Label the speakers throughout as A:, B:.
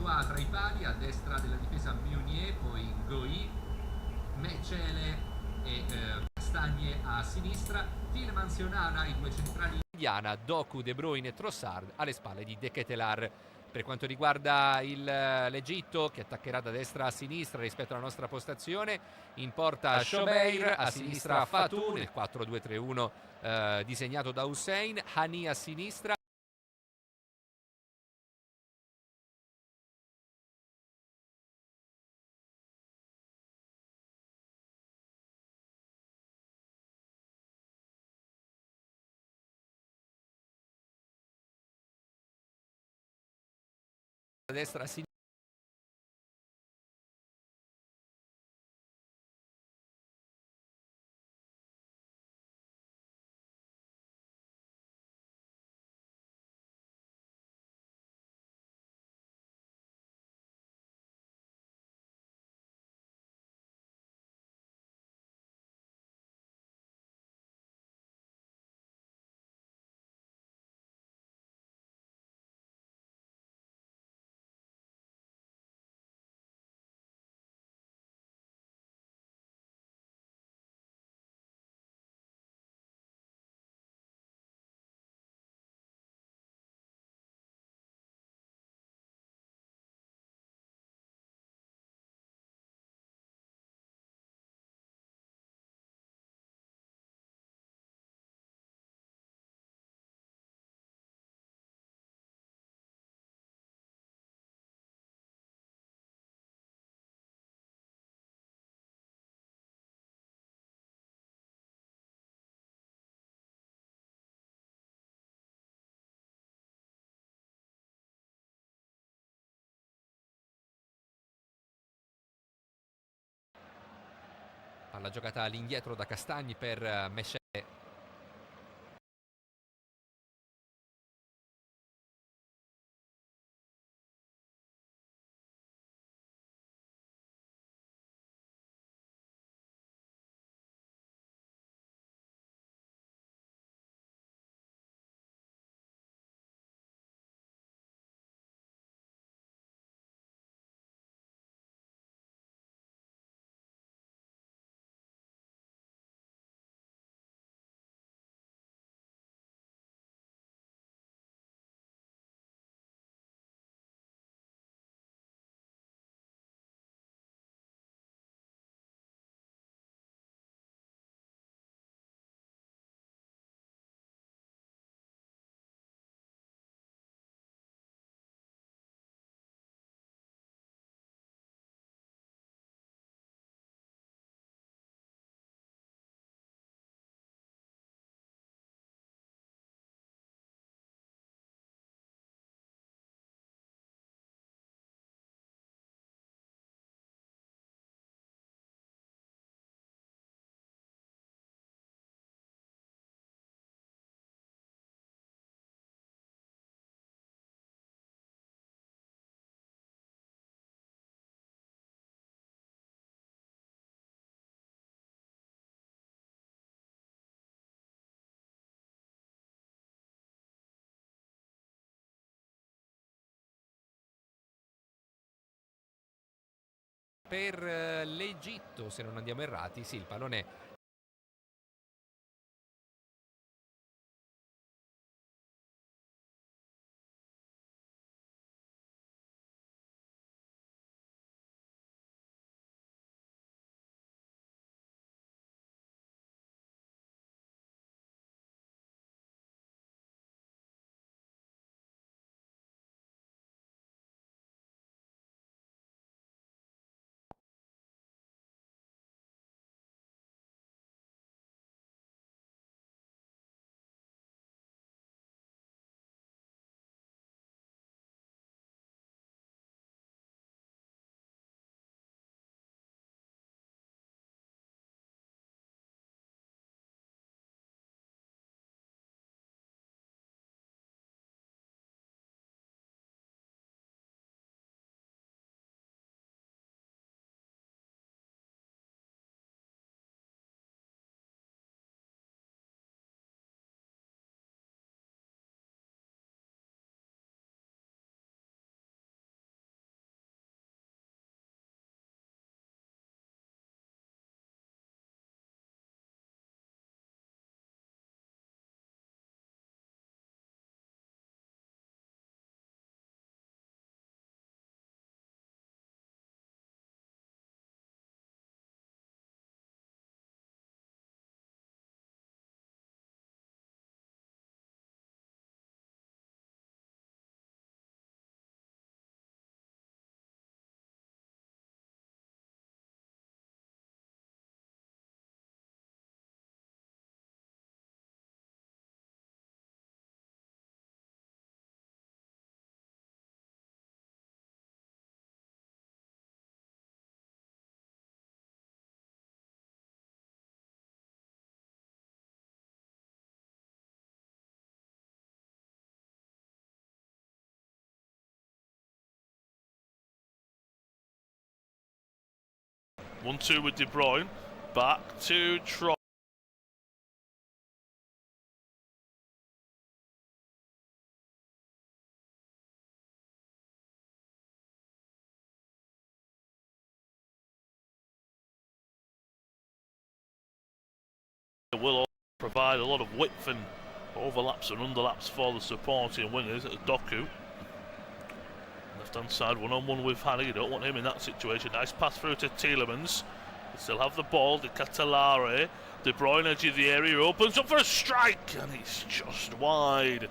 A: Courtois tra i pali, a destra della difesa Meunier, poi Goi, Mecele e Castagne a sinistra, Tielemans e Onana, i due centrali indiana, Doku, De Bruyne e Trossard alle spalle di De Ketelar. Per quanto riguarda l'Egitto, che attaccherà da destra a sinistra rispetto alla nostra postazione, in porta Shobeir, a sinistra Fatou nel 4-2-3-1 disegnato da Hussein, Hani a sinistra. Da destra a sinistra. Palla giocata all'indietro da Castagni per Mesce. Per l'Egitto, se non andiamo errati, sì, il pallone
B: 1-2 with De Bruyne. Back to Trossard. Will provide a lot of width and overlaps and underlaps for the supporting wingers. Doku. Left hand side, one-on-one with Hanny. You don't want him in that situation. Nice pass through to Tielemans. They still have the ball. De Catalare. De Bruyne edge of the area. Opens up for a strike. And it's just wide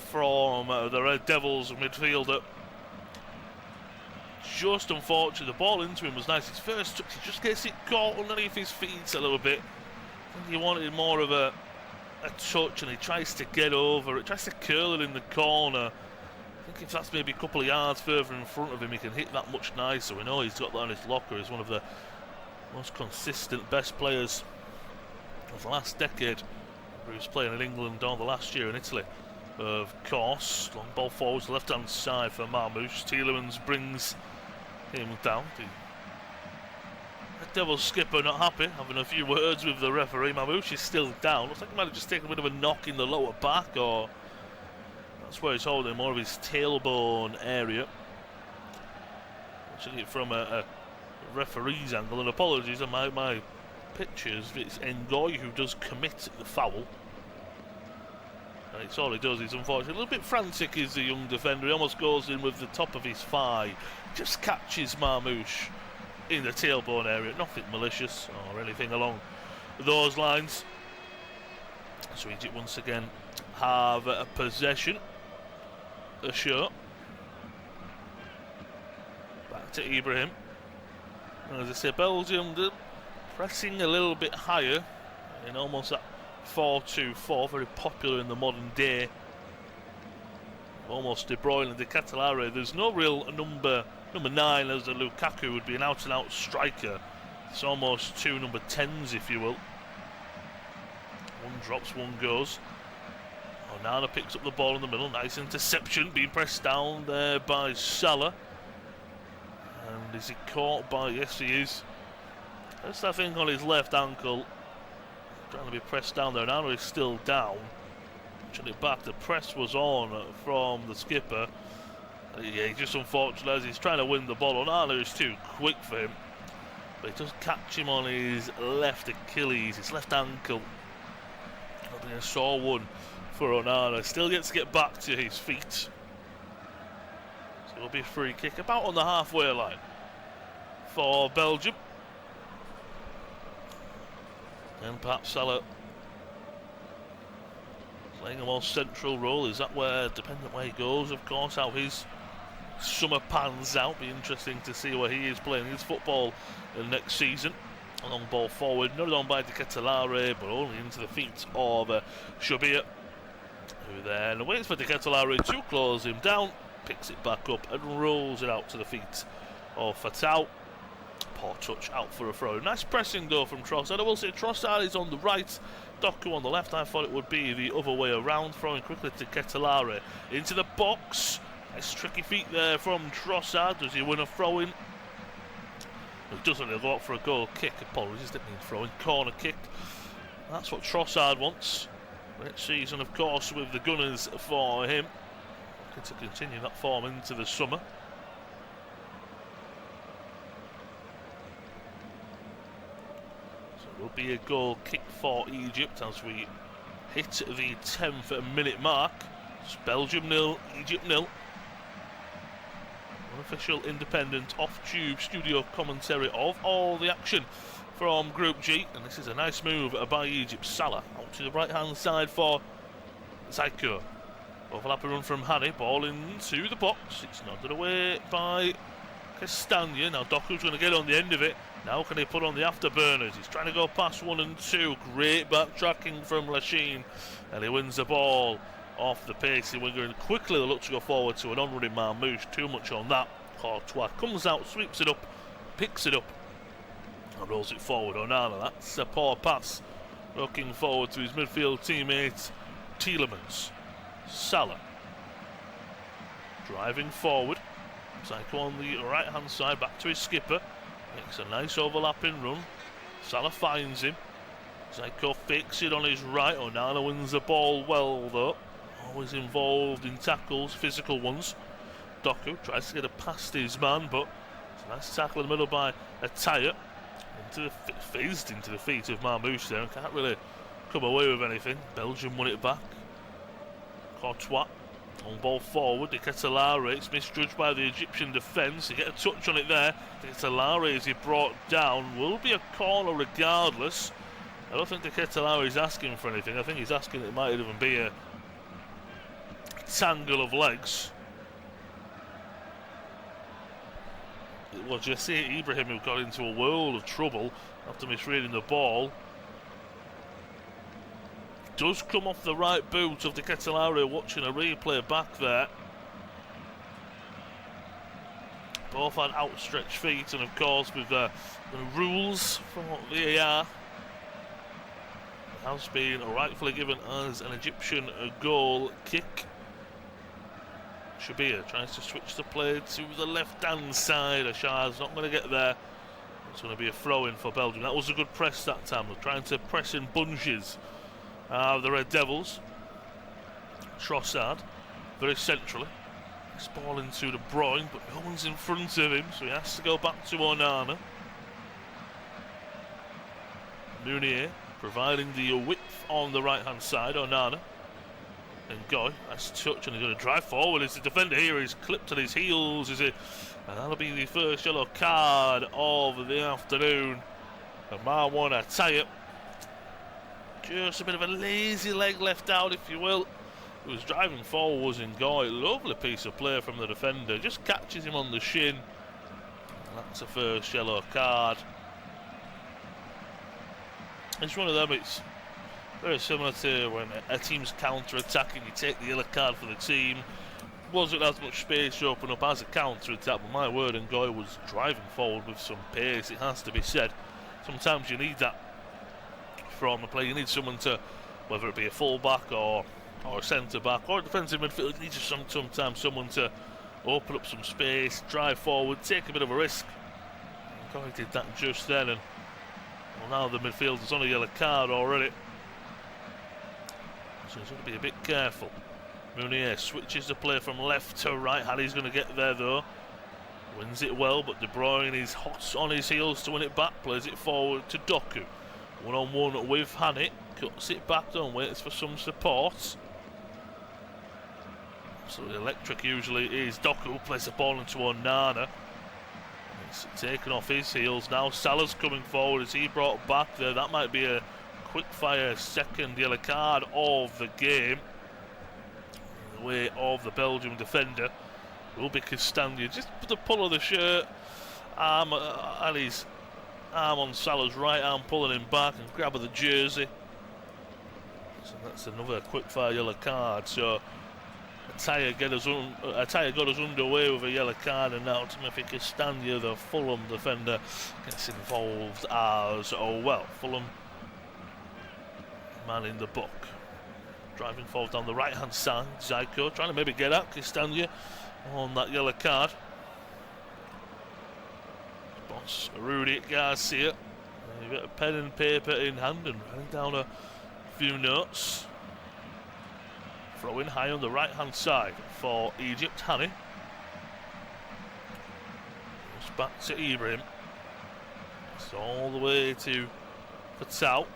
B: from the Red Devils midfielder. Just unfortunate. The ball into him was nice. His first touch, he just gets it caught underneath his feet a little bit. I think he wanted more of a touch, and he tries to get over it. Tries to curl it in the corner. I think if that's maybe a couple of yards further in front of him, he can hit that much nicer. We know he's got that on his locker. He's one of the most consistent, best players of the last decade. He was playing in England all the last year in Italy. Of course, long ball forwards, the left-hand side for Marmouche. Tielemans brings him down. The Devils skipper not happy, having a few words with the referee. Marmouche is still down. Looks like he might have just taken a bit of a knock in the lower back, or that's where he's holding more of his tailbone area. Watching it from a referee's angle, and apologies on my pictures. It's Ngoy who does commit the foul. And it's all he does. He's unfortunately a little bit frantic, is the young defender. He almost goes in with the top of his thigh. Just catches Marmouche in the tailbone area. Nothing malicious or anything along those lines. So Egypt once again have a possession. A shot. Back to Ibrahim. And as I say, Belgium pressing a little bit higher in almost that 4-2-4, very popular in the modern day. Almost De Bruyne and De Catalare. There's no real number 9 as the Lukaku would be an out-and-out striker. It's almost two number 10s, if you will. One drops, one goes. Onana picks up the ball in the middle. Nice interception, being pressed down there by Salah. And is he caught by... Yes, he is. Just, I think, on his left ankle. Trying to be pressed down there. Onana is still down. Pushing it back. The press was on from the skipper. Yeah, he's just unfortunate as he's trying to win the ball. Onana is too quick for him. But he does catch him on his left Achilles, his left ankle. That'll be a sore one for Onana. Still gets to get back to his feet. So it'll be a free kick about on the halfway line for Belgium. And perhaps Salah playing a more central role. Is that where, depending where he goes, of course, how his summer pans out. Be interesting to see where he is playing his football next season. A long ball forward, not on by De Catalare, but only into the feet of Shabir, who then waits for De Catalare to close him down, picks it back up and rolls it out to the feet of Fatau. Poor touch, out for a throw. Nice pressing though from Trossard. I will say Trossard is on the right, Doku on the left. I thought it would be the other way around. Throwing quickly to Ketelare into the box. Nice tricky feet there from Trossard. Does he win a throw-in? He doesn't. He'll go out for a goal kick. Apologies, didn't mean throw-in. Corner kick. That's what Trossard wants. Next season, of course, with the Gunners for him. Looking to continue that form into the summer. Will be a goal kick for Egypt as we hit the 10th minute mark. It's Belgium 0, Egypt 0. Unofficial, independent, off-tube studio commentary of all the action from Group G. And this is a nice move by Egypt. Salah out to the right-hand side for Zaiko. Overlapping run from Hani. Ball into the box. It's nodded away by Castagna. Now Doku's going to get on the end of it. Now can he put on the afterburners? He's trying to go past 1 and 2. Great backtracking from Lachine. And he wins the ball off the pacey winger. And quickly they look to go forward to an on-running Marmouche. Too much on that. Courtois comes out, sweeps it up, picks it up, and rolls it forward. Onana, that's a poor pass. Looking forward to his midfield teammate, Tielemans. Salah. Driving forward. Psycho on the right-hand side, back to his skipper. Makes a nice overlapping run. Salah finds him. Zyko fakes it on his right. Onana wins the ball well though. Always involved in tackles, physical ones. Doku tries to get it past his man, but it's a nice tackle in the middle by Ataya. Phased into the feet of Marmouche there and can't really come away with anything. Belgium won it back. Courtois on ball forward. De Ketelaere, it's misjudged by the Egyptian defence. They get a touch on it there. De Ketelaere, as he brought down, will be a corner regardless. I don't think De Ketelaere is asking for anything. I think he's asking it might even be a tangle of legs. It was Jesse Ibrahim who got into a world of trouble after misreading the ball. Does come off the right boot of De Ketelaere, watching a replay back there. Both had outstretched feet, and of course with the rules for VAR, it has been rightfully given as an Egyptian goal kick. Shabir tries to switch the play to the left-hand side. Ashar's not going to get there. It's going to be a throw-in for Belgium. That was a good press that time. They're trying to press in bunches. The Red Devils. Trossard, very centrally. It's ball into De Bruyne, but no one's in front of him, so he has to go back to Onana. Meunier providing the width on the right-hand side. Onana. And Goy, nice touch, and he's going to drive forward. As the defender here is clipped at his heels, is it? And that'll be the first yellow card of the afternoon. And Marwan Ataya, just a bit of a lazy leg left out, if you will. Who was driving forward was Ngoy. Lovely piece of play from the defender. Just catches him on the shin. And that's the first yellow card. It's one of them, it's very similar to when a team's counter-attacking, you take the yellow card for the team. Wasn't as much space to open up as a counter-attack, but my word, Ngoy was driving forward with some pace, it has to be said. Sometimes you need that from a player. You need someone to, whether it be a full-back or a centre-back or a defensive midfielder, you need just sometimes someone to open up some space, drive forward, take a bit of a risk. Ngoy did that just then, and well, now the midfielder's on a yellow card already. So he's going to be a bit careful. Meunier switches the play from left to right. Hali's going to get there though. Wins it well, but De Bruyne is hot on his heels to win it back. Plays it forward to Doku. One-on-one with Hani. Cuts it back though and waits for some support. So the electric usually is Doku. Plays the ball into Onana. It's taken off his heels now. Salah's coming forward. Is he brought back there? That might be a quick-fire second yellow card of the game. The way of the Belgium defender will be Castagna. Just put the pull of the shirt, and his arm on Salah's right arm, pulling him back and grab of the jersey. So that's another quick-fire yellow card. So Ataya got us underway with a yellow card, and now Timothy Castagna, the Fulham defender, gets involved as well. Fulham man in the book. Driving forward down the right hand side. Zyko trying to maybe get at Castagna on that yellow card. Boss Rudy Garcia. You've got a pen and paper in hand and writing down a few notes. Throwing high on the right hand side for Egypt. Hani. Goes back to Ibrahim. It's all the way to Fatal.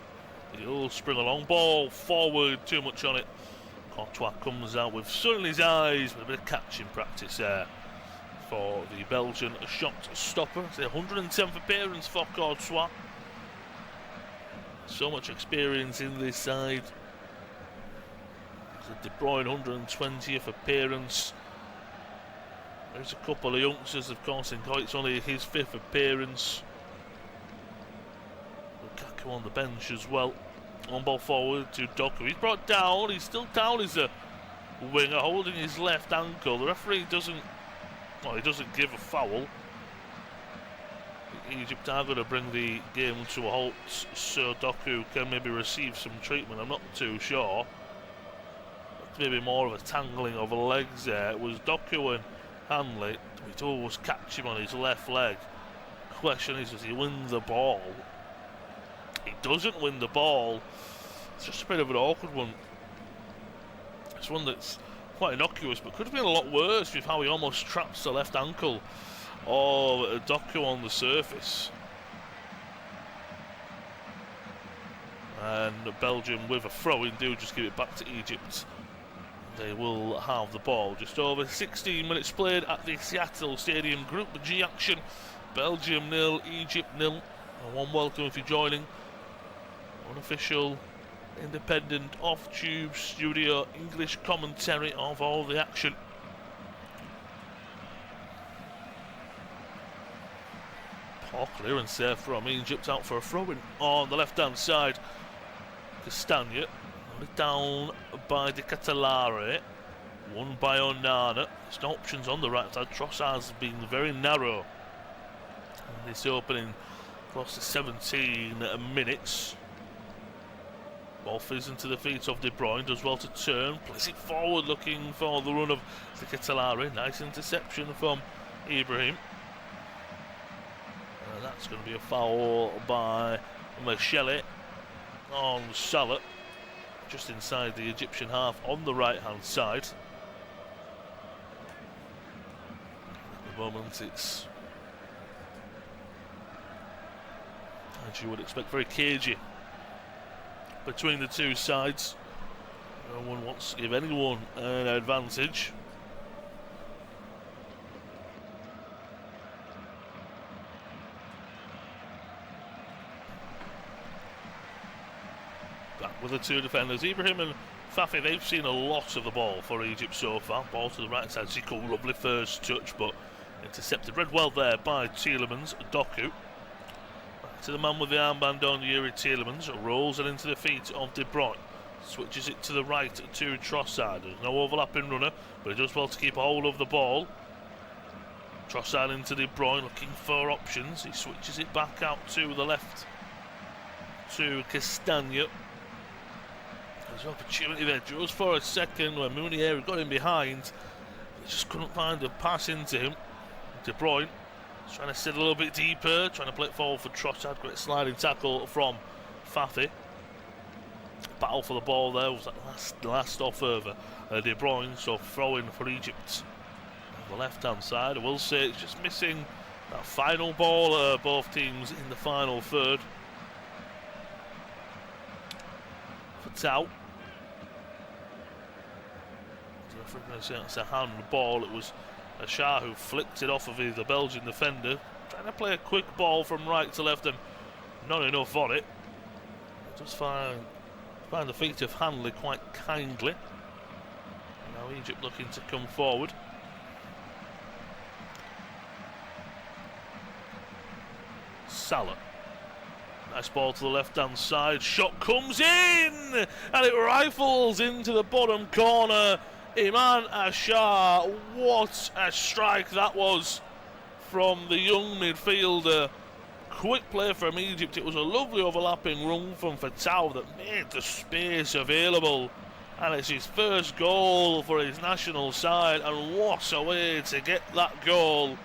B: He'll spring along, ball forward, too much on it. Courtois comes out with sun in his eyes, with a bit of catching practice there for the Belgian shot stopper. It's the 110th appearance for Courtois. So much experience in this side. It's a De Bruyne 120th appearance. There's a couple of youngsters, of course, in It's only his 5th appearance. Lukaku on the bench as well. On ball forward to Doku. He's brought down. He's still down as a winger, holding his left ankle. The referee doesn't give a foul. Egypt are going to bring the game to a halt, so Doku can maybe receive some treatment. I'm not too sure. Maybe more of a tangling of legs there. It was Doku and Hanley. We'd always catch him on his left leg. question is, does he win the ball? He doesn't win the ball. It's just a bit of an awkward one. It's one that's quite innocuous, but could have been a lot worse with how he almost traps the left ankle of Doku on the surface. And Belgium, with a throw-in, do just give it back to Egypt. They will have the ball. Just over 16 minutes played at the Seattle Stadium. Group G action. Belgium 0, Egypt 0. A warm welcome if you're joining. Unofficial, independent, off-tube studio English commentary of all the action. Poor clearance there from Egypt, out for a throw-in on the left-hand side. Castagna, down by De Catalare, won by Onana. There's no options on the right side. Trossard's been very narrow in this opening close to 17 minutes. Ball fizzes into the feet of De Bruyne, does well to turn, plays it forward looking for the run of De Catalare. Nice interception from Ibrahim. That's going to be a foul by Michele on Salah, just inside the Egyptian half on the right hand side. At the moment it's, as you would expect, very cagey between the two sides. No one wants to give anyone an advantage. Back with the two defenders, Ibrahim and Fafi. They've seen a lot of the ball for Egypt so far. Ball to the right side, Zico, lovely first touch, but intercepted. Read well there by Tielemans. Doku back to the man with the armband on, Yuri Tielemans. Rolls it into the feet of De Bruyne. Switches it to the right to Trossard. There's no overlapping runner, but he does well to keep a hold of the ball. Trossard into De Bruyne, looking for options. He switches it back out to the left to Castagna. There's an opportunity there just for a second when Mounier got in behind. He just couldn't find a pass into him. De Bruyne trying to sit a little bit deeper, trying to play it forward for Trossard. Great sliding tackle from Fafi. Battle for the ball there. Was that the last off over De Bruyne, so throw-in for Egypt on the left-hand side. I will say it's just missing that final ball. Both teams in the final third. For Tau. It's a hand ball. It was Ashar who flicked it off of the Belgian defender, trying to play a quick ball from right to left and not enough on it. Just find the feet of Hanley quite kindly. Now Egypt looking to come forward. Salah. Nice ball to the left-hand side. Shot comes in! And it rifles into the bottom corner. Iman Ashar. What a strike that was from the young midfielder. Quick play from Egypt. It was a lovely overlapping run from Fatau that made the space available. And it's his first goal for his national side. And what a way to get that goal.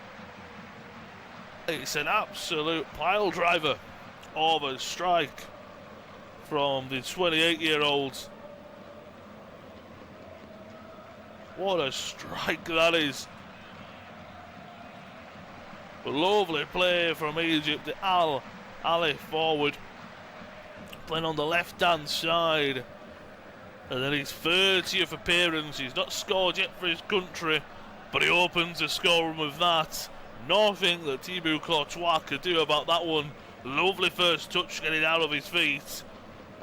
B: It's an absolute pile driver of a strike from the 28-year-old. What a strike that is. But lovely play from Egypt. Al Ali forward, playing on the left-hand side. And then his 30th appearance. He's not scored yet for his country, but he opens the scoreroom with that. Nothing that Thibaut Courtois could do about that one. Lovely first touch, getting out of his feet.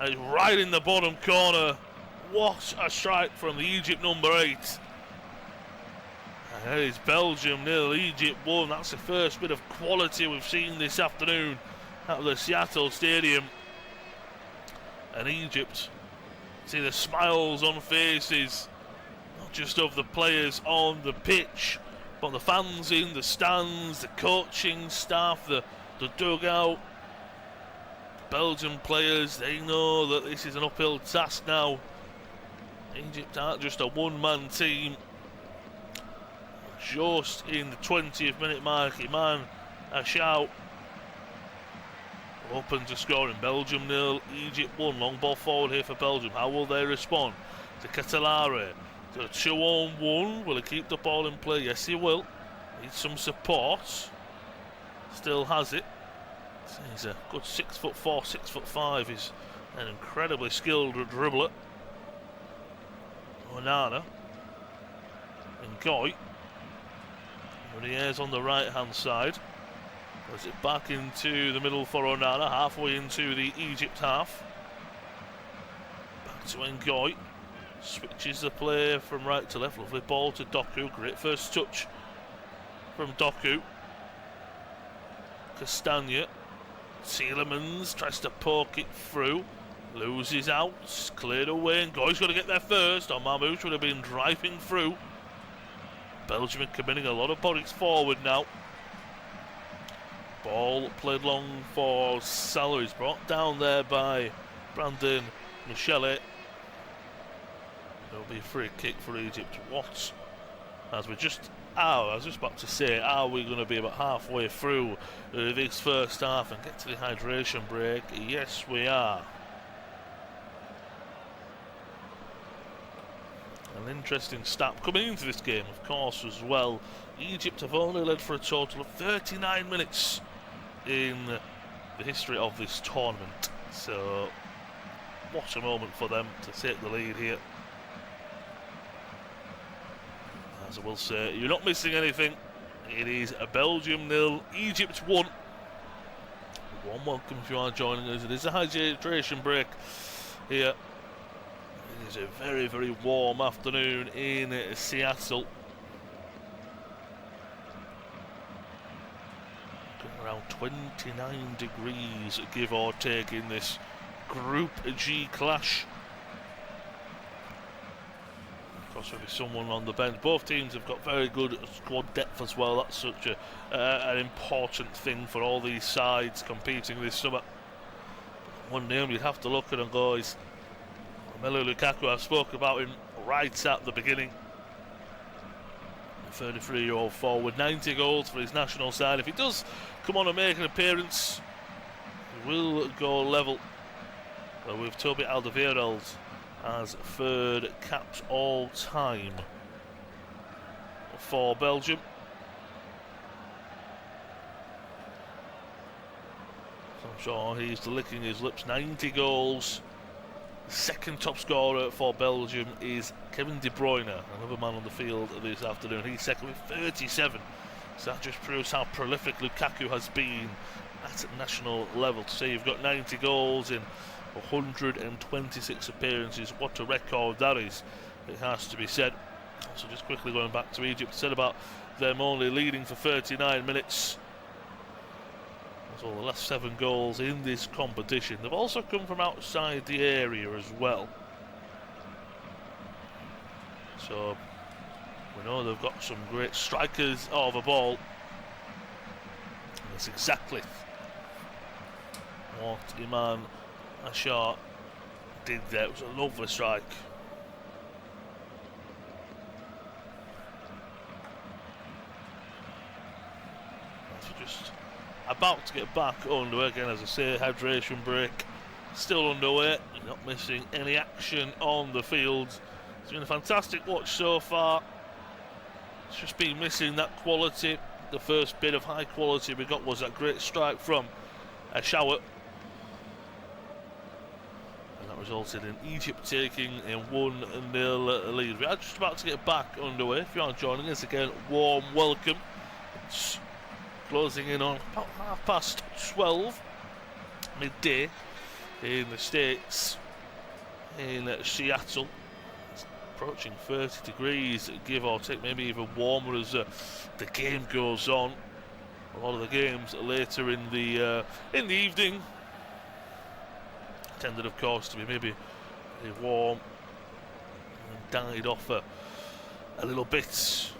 B: And it's right in the bottom corner. What a strike from the Egypt number 8. And it's Belgium 0, Egypt 1. That's the first bit of quality we've seen this afternoon at the Seattle Stadium. And Egypt, see the smiles on faces, not just of the players on the pitch, but the fans in the stands, the coaching staff, the dugout. Belgian players, they know that this is an uphill task now. Egypt aren't just a one-man team. Just in the 20th minute mark, Iman Ashar Open to score in Belgium 0, Egypt 1. Long ball forward here for Belgium. How will they respond? To Catalare. To a 2-on-1. Will he keep the ball in play? Yes, he will. Needs some support. Still has it. He's a good 6'4", 6'5". He's an incredibly skilled dribbler. Onana. And Goy. Reyes on the right hand side. Puts it back into the middle for Onana, halfway into the Egypt half. Back to Ngoy. Switches the play from right to left. Lovely ball to Doku. Great first touch from Doku. Castagna. Tielemans tries to poke it through. Loses out. Cleared away. And Ngoy's got to get there first. Or Mamouche would have been driving through. Belgium are committing a lot of bodies forward now. Ball played long for Salah. He's brought down there by Brandon Michele. There'll be a free kick for Egypt. What? I was just about to say, are we going to be about halfway through this first half and get to the hydration break? Yes, we are. An interesting stat coming into this game, of course, as well. Egypt have only led for a total of 39 minutes in the history of this tournament. So, what a moment for them to take the lead here. As I will say, you're not missing anything. It is a Belgium 0, Egypt 1. Warm welcome if you are joining us. It is a hydration break here. It is a very, very warm afternoon in Seattle. Around 29 degrees, give or take, in this Group G clash. Of course, there'll be someone on the bench. Both teams have got very good squad depth as well. That's such an important thing for all these sides competing this summer. One name you'd have to look at and go is Romelu Lukaku. I spoke about him right at the beginning. 33-year-old forward, 90 goals for his national side. If he does come on and make an appearance, he will go level with Toby Alderweireld as third caps all time for Belgium. So I'm sure he's licking his lips. 90 goals. Second top scorer for Belgium is Kevin De Bruyne, another man on the field this afternoon. He's second with 37. So that just proves how prolific Lukaku has been at national level. To say you've got 90 goals in 126 appearances, what a record that is, it has to be said. So just quickly going back to Egypt, said about them only leading for 39 minutes. So the last 7 goals in this competition. They've also come from outside the area as well. So we know they've got some great strikers over ball. And that's exactly what Iman Ashar did there. It was a lovely strike. That's just about to get back underway again. As I say, hydration break still underway. You're not missing any action on the field. It's been a fantastic watch so far. It's just been missing that quality. The first bit of high quality we got was that great strike from a shower, and that resulted in Egypt taking a 1-0 lead. We are just about to get back underway. If you are joining us again, warm welcome. It's closing in on about 12:30 midday in the States, in Seattle. It's approaching 30 degrees, give or take, maybe even warmer as the game goes on. A lot of the games later in the evening tended, of course, to be maybe warm and died off a little bit.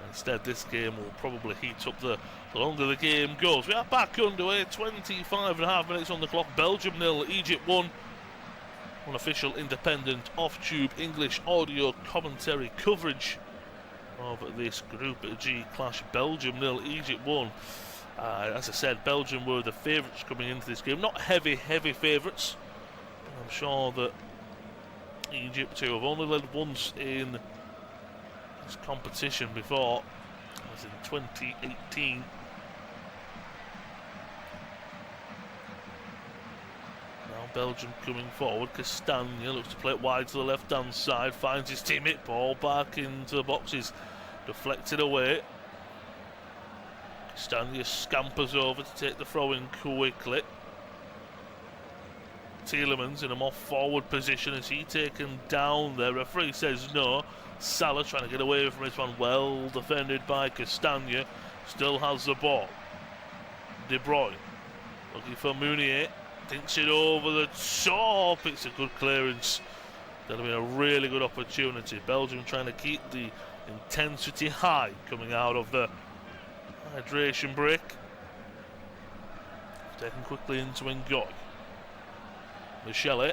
B: Instead, this game will probably heat up the longer the game goes. We are back underway, 25.5 minutes on the clock. Belgium 0, Egypt 1. Unofficial, independent, off-tube English audio commentary coverage of this Group G clash. Belgium 0, Egypt 1. As I said, Belgium were the favourites coming into this game. Not heavy favourites. I'm sure that Egypt, who have only led once in this competition before, was in 2018. Now Belgium coming forward. Castagna looks to play it wide to the left-hand side. Finds his teammate. Ball back into the boxes. Deflected away. Castagna scampers over to take the throw-in quickly. Tielemans in a more forward position. Is he taken down there? Referee says no. Salah trying to get away from this one. Well defended by Castagna. Still has the ball. De Bruyne looking for Meunier. Dinks it over the top. It's a good clearance. That'll be a really good opportunity. Belgium trying to keep the intensity high coming out of the hydration break. Taken quickly into Ngoy. Michele.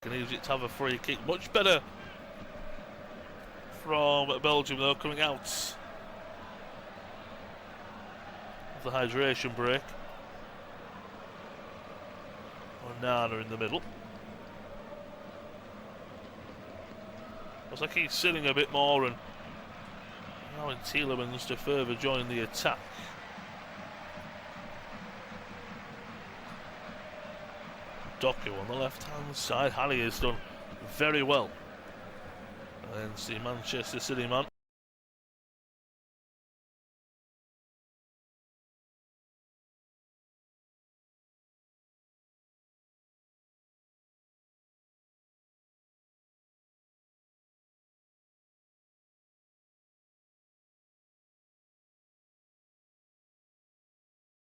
B: Can use it to have a free kick. Much better from Belgium though, coming out of the hydration break. Onana in the middle. Looks like he's sitting a bit more, and allowing Tielemans to further join the attack. Doku on the left-hand side. Halley has done very well against the Manchester City man.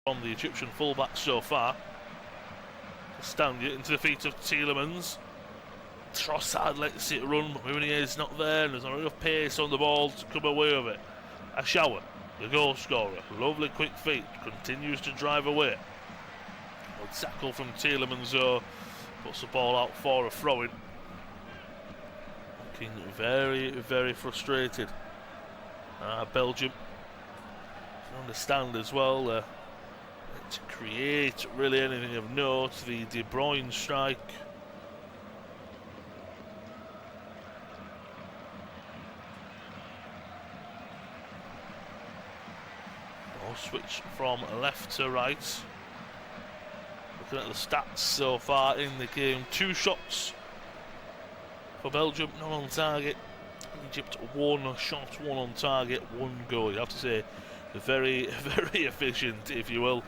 B: From the Egyptian fullback so far. Castagna into the feet of Tielemans. Trossard lets it run, but Meunier's not there, and there's not enough pace on the ball to come away with it. Ashawa, the goal scorer, lovely quick feet, continues to drive away. A tackle from Tielemans though, puts the ball out for a throw-in. Looking very frustrated. Belgium, you understand as well, to create really anything of note. The De Bruyne strike. Ball switch from left to right. Looking at the stats so far in the game, 2 shots for Belgium, none on target. Egypt 1 shot, 1 on target, 1 goal. You have to say very efficient, if you will.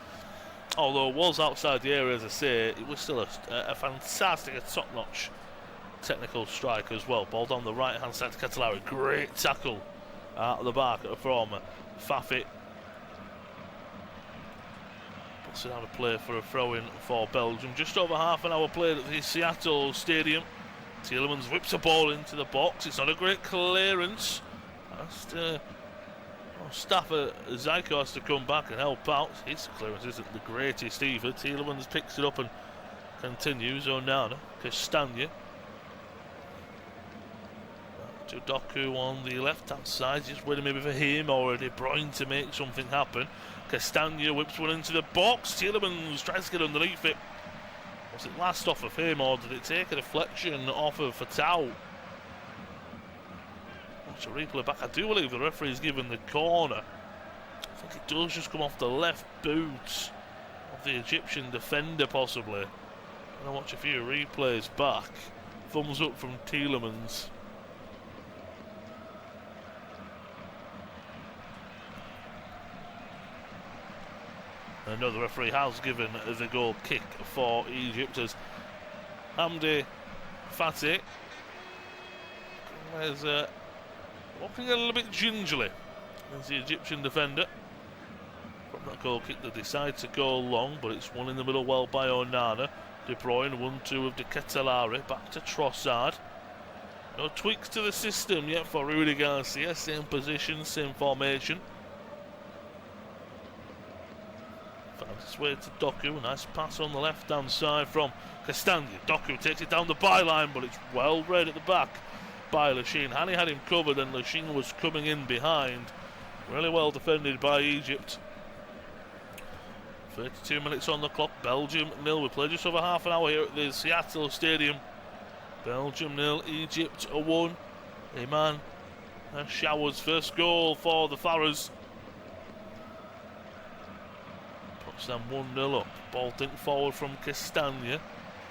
B: Although it was outside the area, as I say, it was still a fantastic, a top-notch technical strike as well. Ball down the right-hand side to Catalari. Great tackle out of the back from Fafi. Puts it out of play for a throw-in for Belgium. Just over half an hour played at the Seattle Stadium. Tielemans whips a ball into the box. It's not a great clearance. Stafford Zyko has to come back and help out. His clearance isn't the greatest either. Tielemans picks it up and continues. Onana, Castagna. To Doku on the left-hand side. Just waiting maybe for him or De Bruyne to make something happen. Castagna whips one into the box. Tielemans tries to get underneath it. Was it last off of him, or did it take a deflection off of Fatau? Watch a replay back. I do believe the referee's given the corner. I think it does just come off the left boot of the Egyptian defender, possibly. And I'll watch a few replays back. Thumbs up from Tielemans. I know the referee has given the goal kick for Egypt as Hamdi Fatih is walking a little bit gingerly as the Egyptian defender. From that goal kick, they decide to go long, but it's one in the middle well by Onana. De Bruyne, 1-2 of De Ketelare, back to Trossard. No tweaks to the system yet for Rudy Garcia, same position, same formation. Finds its way to Doku, nice pass on the left hand side from Castagna. Doku takes it down the byline, but it's well read at the back by Lachine. Hani had him covered and Lachine was coming in behind. Really well defended by Egypt. 32 minutes on the clock, Belgium 0. We played just over half an hour here at the Seattle Stadium. Belgium 0, Egypt 1. Iman Showers first goal for the Pharaohs. Puts them 1-0 up. Ball tipped forward from Castagna.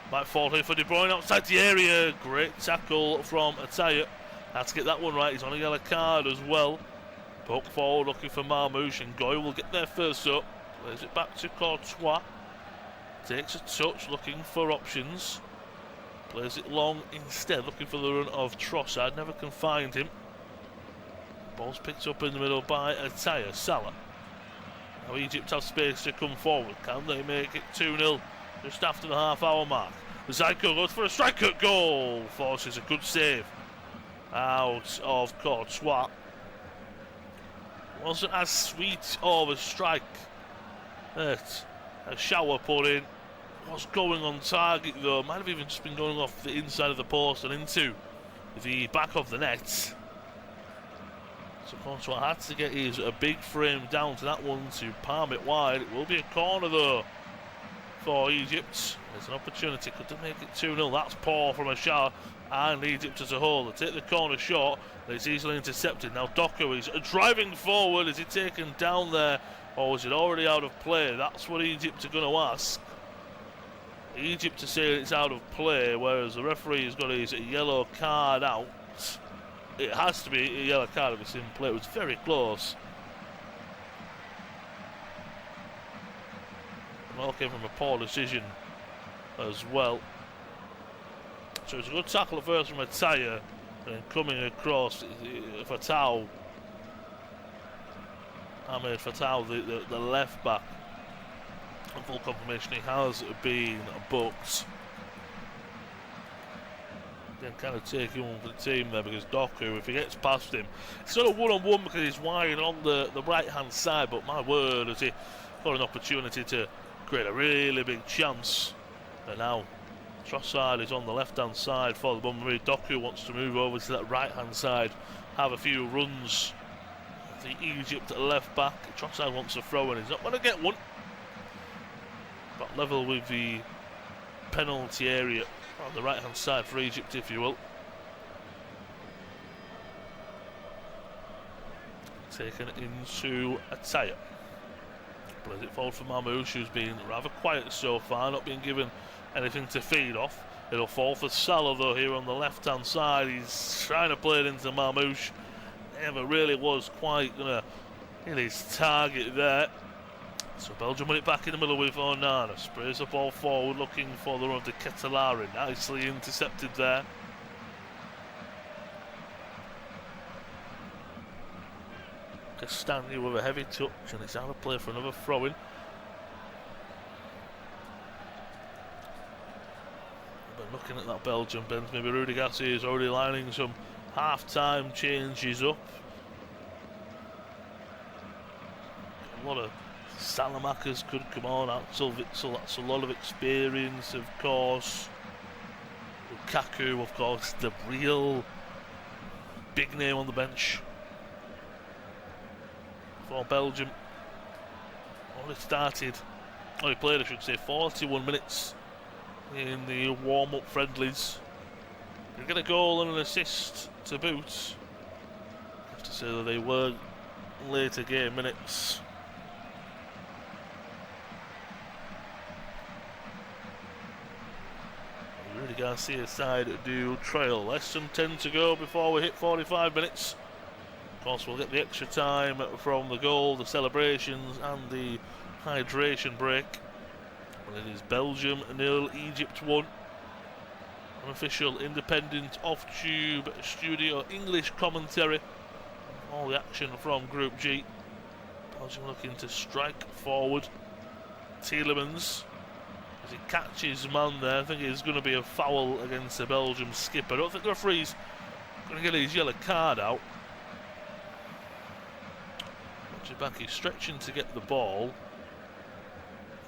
B: Might fall here for De Bruyne outside the area. Great tackle from Ataya. Had to get that one right. He's on a yellow card as well. Poke forward looking for Marmouche, and Goy will get there first up. Plays it back to Courtois. Takes a touch looking for options. Plays it long instead, looking for the run of Trossard. Never can find him. Ball's picked up in the middle by Ataya. Salah. Now Egypt have space to come forward. Can they make it 2-0 just after the half-hour mark? Zyko goes for a striker. Goal. Forces a good save out of Courtois. Wasn't as sweet of a strike that a Shower put in. Was going on target though. Might have even just been going off the inside of the post and into the back of the net. So Courtois had to get his big frame down to that one to palm it wide. It will be a corner though for Egypt. There's an opportunity. Could they make it 2-0? That's poor from a Shower and Egypt as a whole. They take the corner short. It's easily intercepted. Now Doku is driving forward. Is he taken down there, or is it already out of play? That's what Egypt are going to ask. Egypt are saying it's out of play, whereas the referee has got his yellow card out. It has to be a yellow card if it's in play. It was very close. Well, came from a poor decision as well. So it's a good tackle at first from Ataya, and coming across Fatau. Ahmed Fatau, the left back. And full confirmation he has been booked. Then kind of taking one for the team there, because Doku, if he gets past him, it's not a one-on-one because he's wide on the right hand side, but my word, has he got an opportunity to create a really big chance. And now Trossard is on the left hand side for the Bumblebee. Doku wants to move over to that right hand side, have a few runs. The Egypt left back. Trossard wants to throw and he's not going to get one. But level with the penalty area on the right hand side for Egypt, if you will. Taken into Ataya. Plays it forward for Mamouche, who's been rather quiet so far, not being given anything to feed off. It'll fall for Salah though here on the left hand side. He's trying to play it into Mamouche. Never really was quite gonna hit his target there. So Belgium win it back in the middle with Onana. Sprays the ball forward looking for the run of De Ketelare. Nicely intercepted there. Castagna with a heavy touch, and it's out of play for another throw-in. But looking at that Belgium bench, maybe Rudy Garcia is already lining some half-time changes up. A lot of Salamakers could come on. Axel Witsel, that's a lot of experience, of course. Lukaku, of course, the real big name on the bench for Belgium. Only played, I should say, 41 minutes in the warm-up friendlies. They get a goal and an assist to boot. I have to say that they were later game minutes. Rudy Garcia's side do trail. Less than 10 to go before we hit 45 minutes. Of course, we'll get the extra time from the goal, the celebrations, and the hydration break. And it is Belgium 0, Egypt 1. Unofficial, independent, off-tube, studio English commentary. All the action from Group G. Belgium looking to strike forward. Tielemans, as he catches man there, I think it's going to be a foul against the Belgium skipper. I don't think the referee's going to get his yellow card out. Watch it back, he's stretching to get the ball.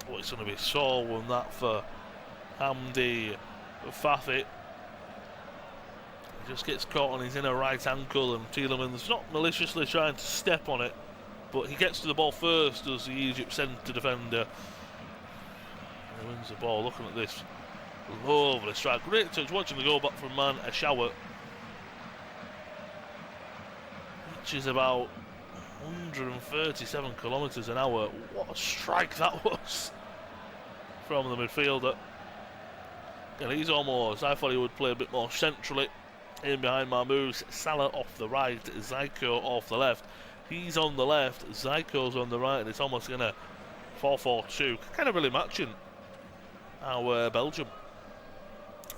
B: Oh, it's going to be a sore one that for Hamdi Fathi. He just gets caught on his inner right ankle, and Tielemans not maliciously trying to step on it, but he gets to the ball first as the Egypt centre defender. He wins the ball. Looking at this lovely strike, great touch. Watching the goal back from Man Ashawa, which is about 137 kilometres an hour. What a strike that was from the midfielder. And he's almost, I thought he would play a bit more centrally in behind Marmoush. Salah off the right, Zyko off the left. He's on the left, Zyko's on the right, and it's almost going to 4-4-2. Kind of really matching how Belgium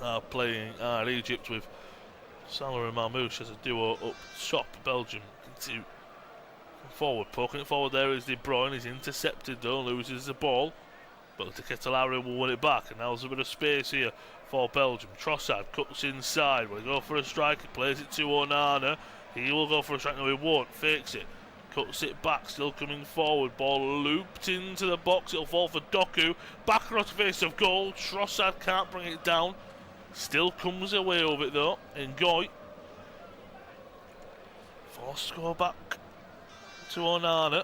B: are playing Egypt, with Salah and Marmoush as a duo up top. Belgium into forward, poking it forward. There is De Bruyne. He's intercepted though, loses the ball, but the Ketelari will win it back, and now there's a bit of space here for Belgium. Trossard cuts inside, will he go for a strike? He plays it to Onana. He will go for a strike, no he won't, fakes it, cuts it back, still coming forward, ball looped into the box, it'll fall for Doku, back across the face of goal. Trossard can't bring it down, still comes away with it though. Ngoy forced to go back to Onana.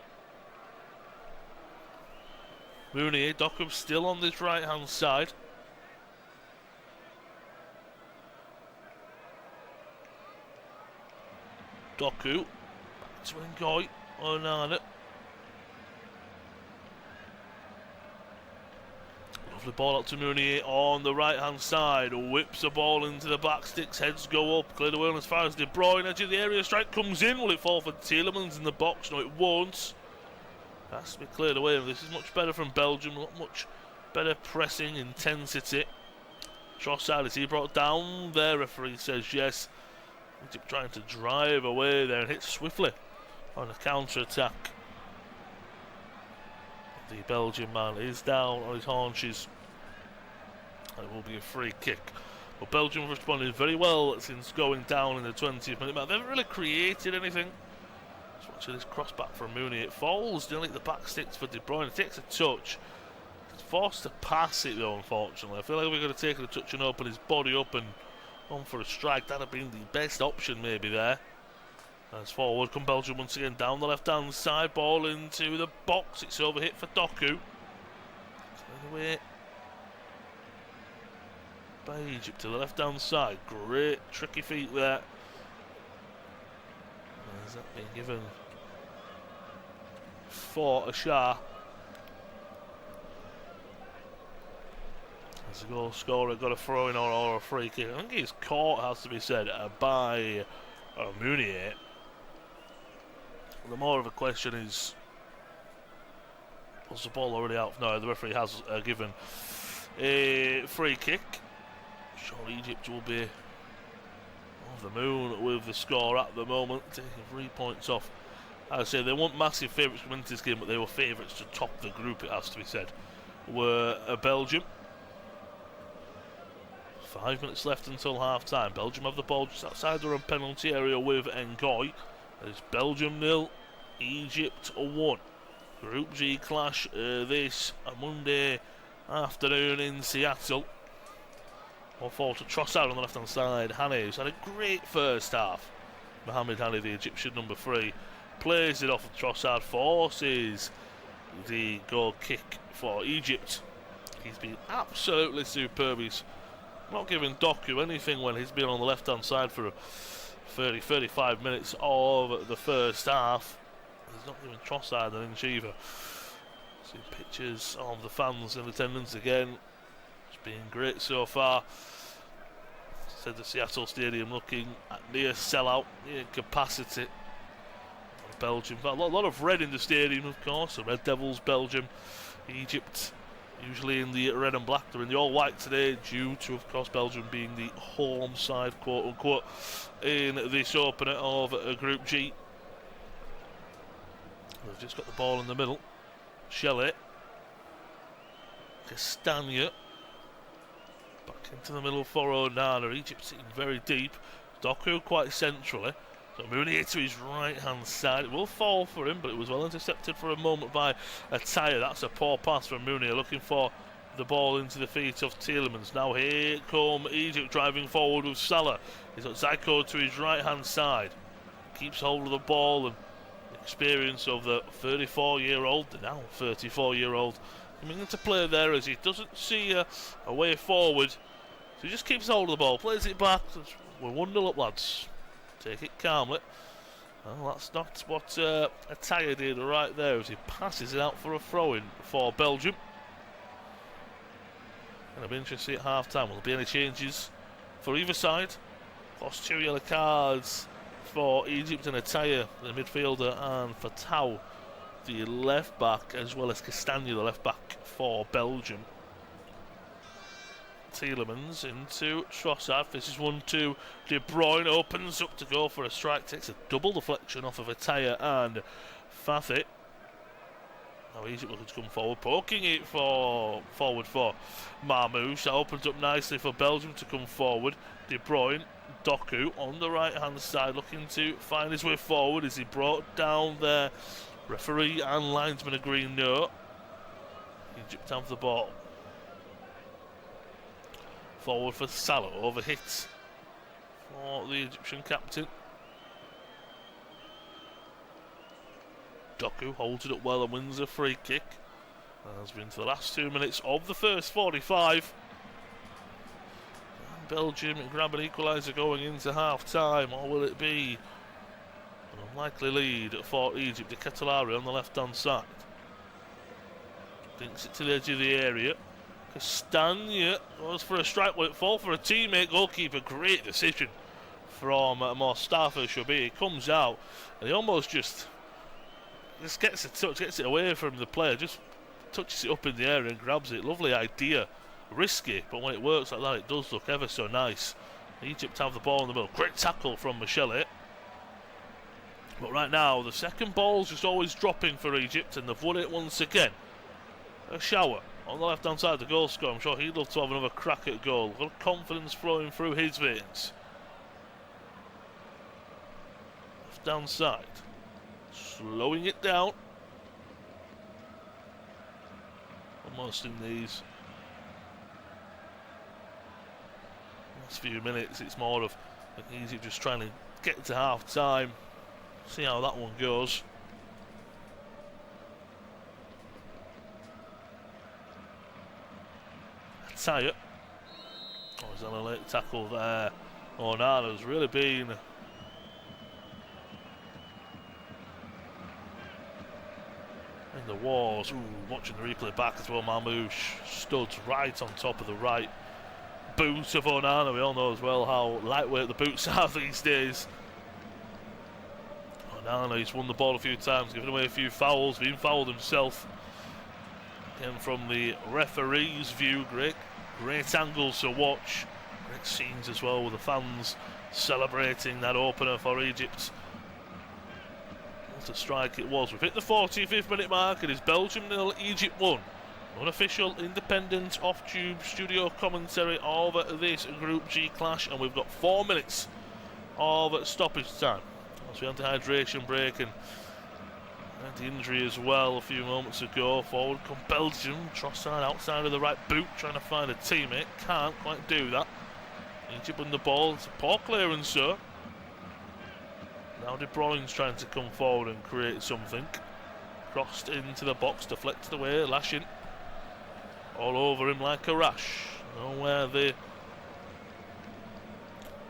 B: Mounier, Doku still on this right hand side. Doku back to Ngoy. Onana. Lovely ball out to Mounier on the right hand side. Whips the ball into the back sticks. Heads go up. Cleared away as far as De Bruyne. Edge of the area. Strike comes in. Will it fall for Tielemans in the box? No, it won't. Has to be cleared away. This is much better from Belgium. Much better pressing intensity. Trossard, is he brought down there? Referee says yes. Egypt trying to drive away there and hit swiftly on a counter-attack. The Belgian man is down on his haunches. It will be a free kick. But Belgium have responded very well since going down in the 20th minute mark. They haven't really created anything. Just watching this cross back from Mooney. It falls nearly at the back sticks for De Bruyne. It takes a touch. He's forced to pass it though, unfortunately. I feel like we're going to take a touch and open his body up and on for a strike. That'd have been the best option maybe there. As forward come Belgium once again down the left hand side, ball into the box, it's overhit for Doku. Away by Egypt to the left hand side, great tricky feet there. Has that been given for Ashar? As a goal scorer got a throw in or a free kick. I think he's caught, has to be said, by Mounier. The more of a question is, was the ball already out? No, the referee has given a free kick. Sure, Egypt will be over the moon with the score at the moment, taking 3 points off. As I say, they weren't massive favourites to win this game, but they were favourites to top the group, it has to be said, were Belgium. 5 minutes left until half time. Belgium have the ball just outside their own penalty area with Ngoy. It's Belgium 0, Egypt 1. Group G clash this Monday afternoon in Seattle. One fall to Trossard on the left hand side. Hani, who's had a great first half. Mohamed Hani, the Egyptian number 3, plays it off of Trossard, forces the goal kick for Egypt. He's been absolutely superb. He's not giving Doku anything when he's been on the left-hand side for 30-35 minutes of the first half. He's not giving Trossard an inch either. See pictures of the fans in attendance again. It's been great so far. Said the Seattle Stadium looking at near sellout, near capacity. Belgium, a lot of red in the stadium, of course. The Red Devils, Belgium, Egypt, usually in the red and black. They're in the all-white today, due to, of course, Belgium being the home side, quote-unquote, in this opener of Group G. They've just got the ball in the middle. Shelley. Castagna. Back into the middle for Onana. Egypt sitting very deep. Doku quite centrally. So Mounier to his right-hand side. It will fall for him, but it was well intercepted for a moment by Ataya. That's a poor pass from Mounier, looking for the ball into the feet of Tielemans. Now here come Egypt driving forward with Salah. He's got Zyko to his right-hand side. Keeps hold of the ball, and the experience of the 34-year-old, the now 34-year-old, coming into play there as he doesn't see a way forward. So he just keeps hold of the ball, plays it back. We're 1-0 up, lads. Take it calmly. Well, that's not what Ataya did right there as he passes it out for a throw-in for Belgium. Going to be interesting at half-time. Will there be any changes for either side? Of course, 2 yellow cards for Egypt and Ataya, the midfielder, and Fatau, the left-back, as well as Castagna, the left-back for Belgium. Tielemans into Trossard. This is 1-2. De Bruyne opens up to go for a strike. Takes a double deflection off of Ataya and Fathi. Now Egypt looking to come forward. Poking it forward for Marmouche. That opens up nicely for Belgium to come forward. De Bruyne. Doku on the right hand side looking to find his way forward. Is he brought down there? Referee and linesman agree no. Egypt have the ball. Forward for Salah, overhit for the Egyptian captain. Doku holds it up well and wins a free kick. Has been to the last 2 minutes of the first 45. And Belgium grab an equaliser going into half time, or will it be an unlikely lead for Egypt? De Ketelaere on the left hand side. Dinks it to the edge of the area. Castagna goes for a strike. Will it fall for a teammate? Goalkeeper, great decision from Mustafa Shobi. He comes out and he almost just gets a touch, gets it away from the player, just touches it up in the air and grabs it. Lovely idea. Risky, but when it works like that, it does look ever so nice. Egypt have the ball in the middle. Great tackle from Michele. But right now, the second ball's just always dropping for Egypt, and they've won it once again. A shower on the left-hand side of the goal scorer. I'm sure he'd love to have another crack at goal. A lot of confidence flowing through his veins. Left-hand side. Slowing it down. Almost in these last few minutes, it's more of Egypt just trying to get to half-time. See how that one goes. Ataya. Oh, he's on a late tackle there. Onana's really been in the wars. Ooh, watching the replay back as well. Marmouche stood right on top of the right boot of Onana. We all know as well how lightweight the boots are these days. Onana, he's won the ball a few times, given away a few fouls, been fouled himself. Again, from the referee's view, great angles to watch. Great scenes as well with the fans celebrating that opener for Egypt. What a strike it was. We've hit the 45th minute mark. It is Belgium 0, Egypt 1. Unofficial, independent, off-tube studio commentary of this Group G clash, and we've got 4 minutes of stoppage time. As we had the hydration break and the injury as well a few moments ago. Forward come Belgium. Trossard outside of the right boot trying to find a teammate. Can't quite do that. Egypt win the ball. It's a poor clearance, sir. Now De Bruyne's trying to come forward and create something. Crossed into the box, deflected away, lashing. all over him like a rash. Nowhere the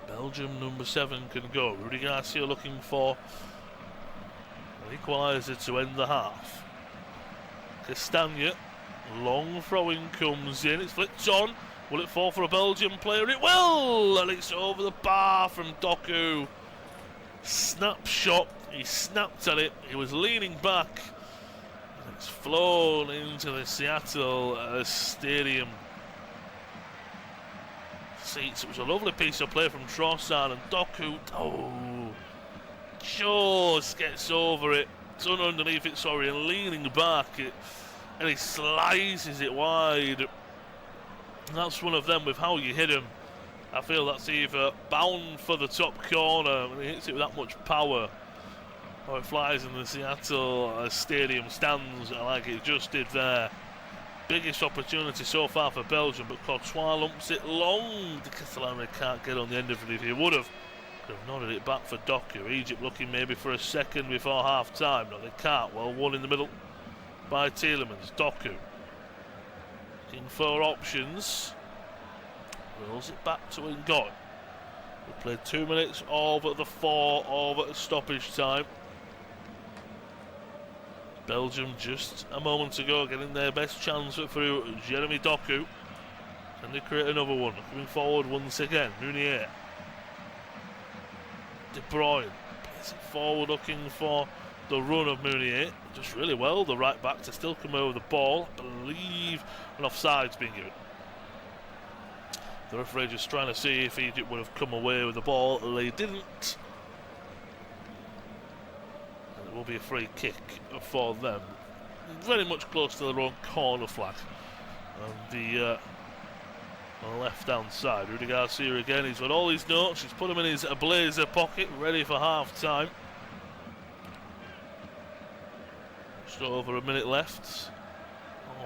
B: Belgium number 7 can go. Rudy Garcia looking for an equaliser to end the half. Castagna, long throwing comes in, it's flicked on. Will it fall for a Belgian player? It will! And it's over the bar from Doku. Snapshot, he snapped at it, he was leaning back. It's flown into the Seattle stadium seats. It was a lovely piece of play from Trossard, and Doku, just gets over it. It's underneath it, sorry, and leaning back, and he slices it wide. And that's one of them with how you hit him. I feel that's either bound for the top corner, and he hits it with that much power, or it flies in the Seattle stadium stands like it just did there. Biggest opportunity so far for Belgium, but Courtois lumps it long. De Ketelaere can't get on the end of it. If he would have, could have nodded it back for Doku. Egypt looking maybe for a second before half time. No, they can't. Well, one in the middle by Tielemans. Doku looking for options. Rolls it back to Ngoy. We played 2 minutes over the 4 over stoppage time. Belgium just a moment ago getting their best chance through Jeremy Doku. Can they create another one? Coming forward once again, Meunier. De Bruyne plays it forward looking for the run of Meunier. Just really well, the right back to still come over the ball. I believe an offside's been given. The referee just trying to see if Egypt would have come away with the ball. They didn't. And it will be a free kick for them. Very much close to their own corner flag. And the on the left-hand side, Rudy Garcia again. He's got all his notes. He's put them in his blazer pocket, ready for half-time. Just over a minute left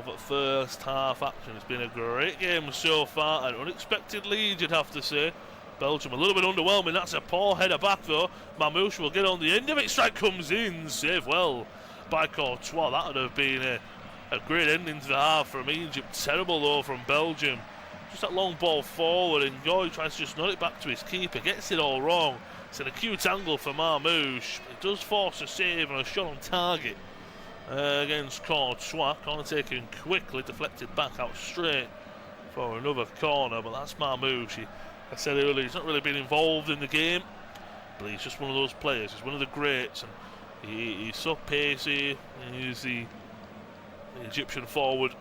B: of first half action. It's been a great game so far. An unexpected lead, you'd have to say. Belgium a little bit underwhelming. That's a poor header back though. Mamouche will get on the end of it. Strike comes in. Save well by Courtois. That would have been a great ending to the half from Egypt. Terrible though from Belgium. Just that long ball forward, and Ngoy tries to just nod it back to his keeper. Gets it all wrong. It's an acute angle for Mamouche. It does force a save and a shot on target against Courtois. Corner taken quickly, deflected back out straight for another corner, but that's Mamouche. I said earlier, he's not really been involved in the game, but he's just one of those players. He's one of the greats, and he's so pacey. He's the Egyptian forward.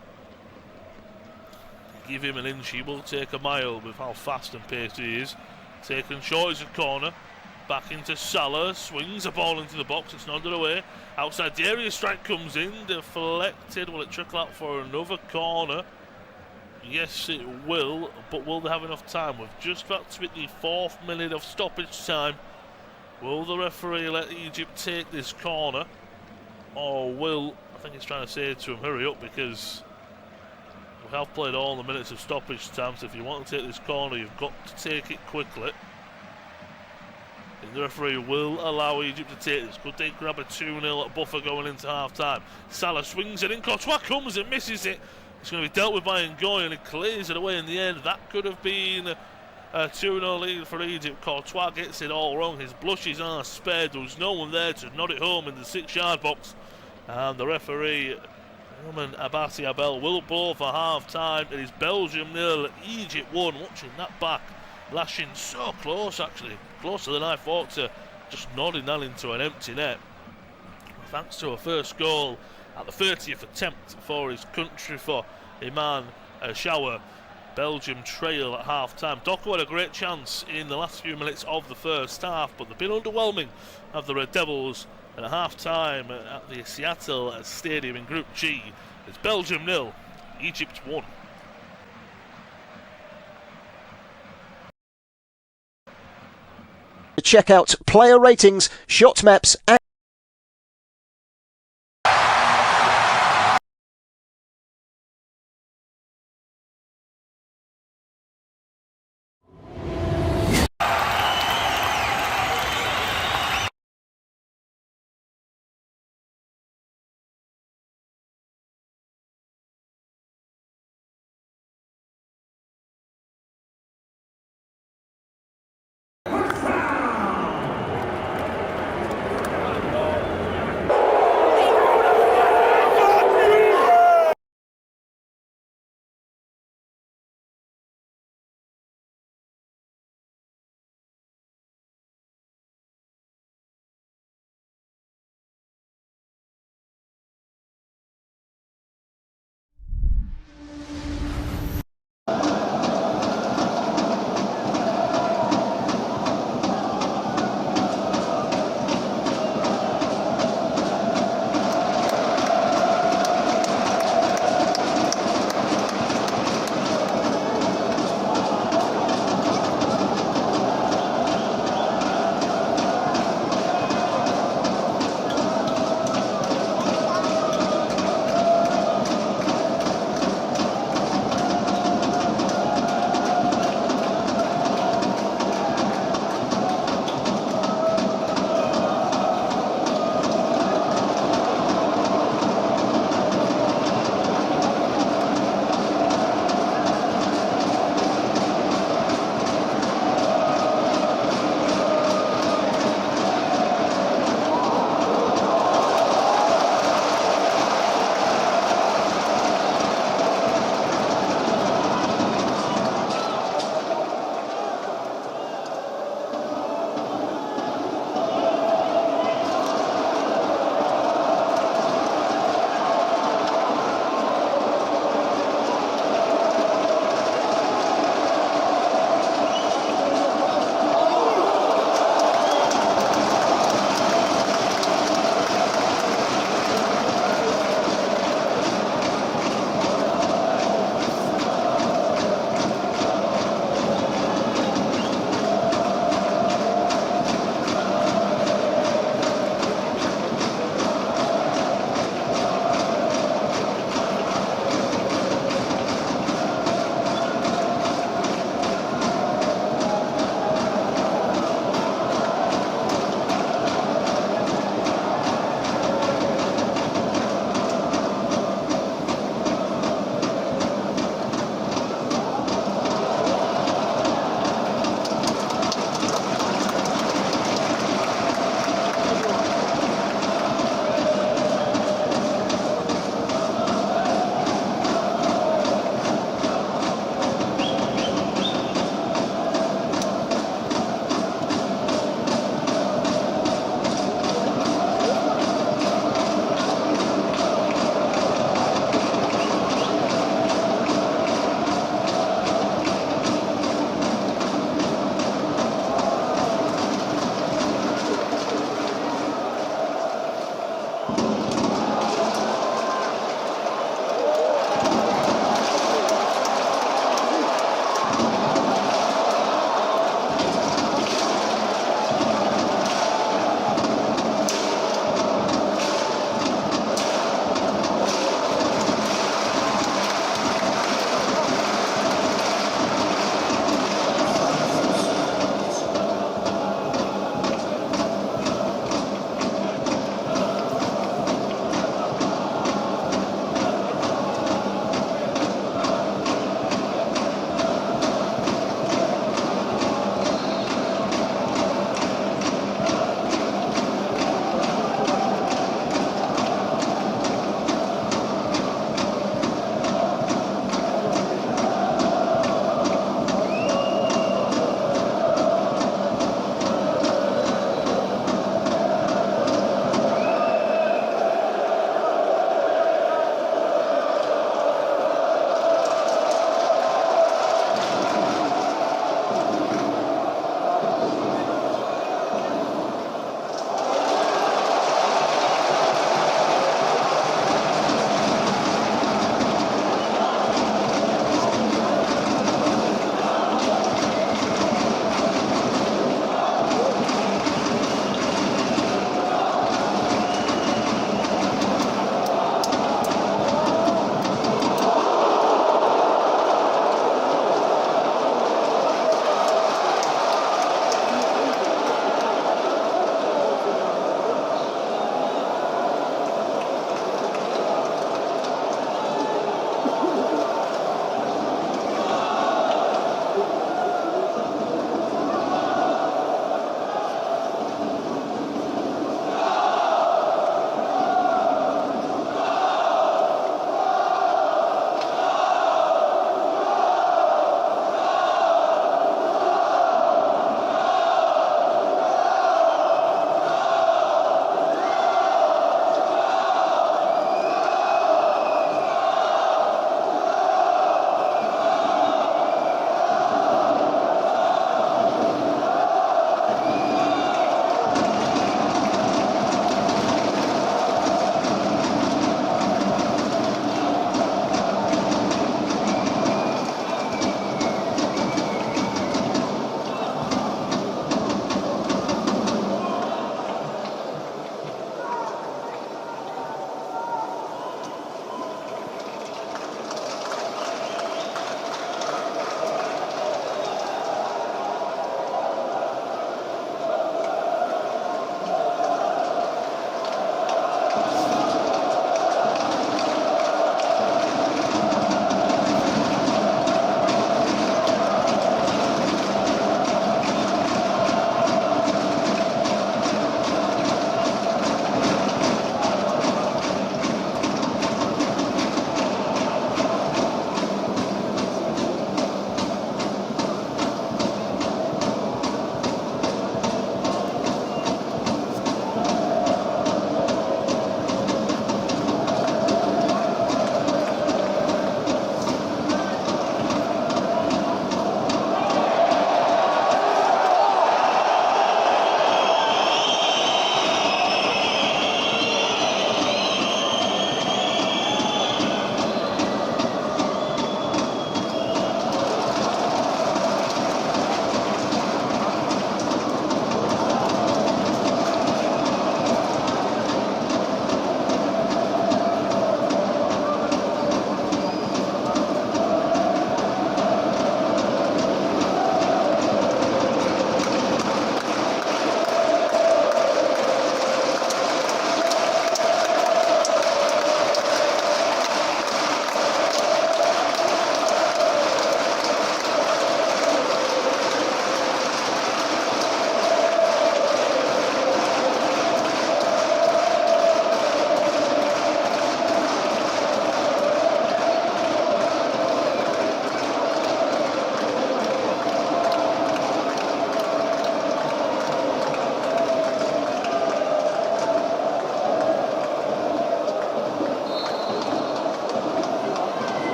B: You give him an inch, he will take a mile with how fast and pacey he is. Taken short is a corner. Back into Salah, swings the ball into the box, it's nodded away. Outside the area, strike comes in, deflected. Will it trickle out for another corner? Yes, it will, but will they have enough time? We've just about to hit the 4th minute of stoppage time. Will the referee let Egypt take this corner? Or will, I think he's trying to say to him, hurry up, because we have played all the minutes of stoppage time, so if you want to take this corner, you've got to take it quickly. The referee will allow Egypt to take this. Could they grab a 2-0 buffer going into half-time? Salah swings it in. Courtois comes and misses it. It's going to be dealt with by Ngoy, and he clears it away in the end. That could have been a 2-0 lead for Egypt. Courtois gets it all wrong. His blushes are spared. There was no one there to nod it home in the 6-yard box. And the referee, Roman Abati Abel, will blow for half-time. It is Belgium 0, Egypt 1. Watching that back. Lashing so close, actually. Closer than I thought, to just nodding that into an empty net. Thanks to a first goal at the 30th attempt for his country, for Iman Shower. Belgium trail at half-time. Doku had a great chance in the last few minutes of the first half, but they've been underwhelming of the Red Devils. And at half-time at the Seattle Stadium in Group G, it's Belgium 0, Egypt 1.
C: Check out player ratings, shot maps and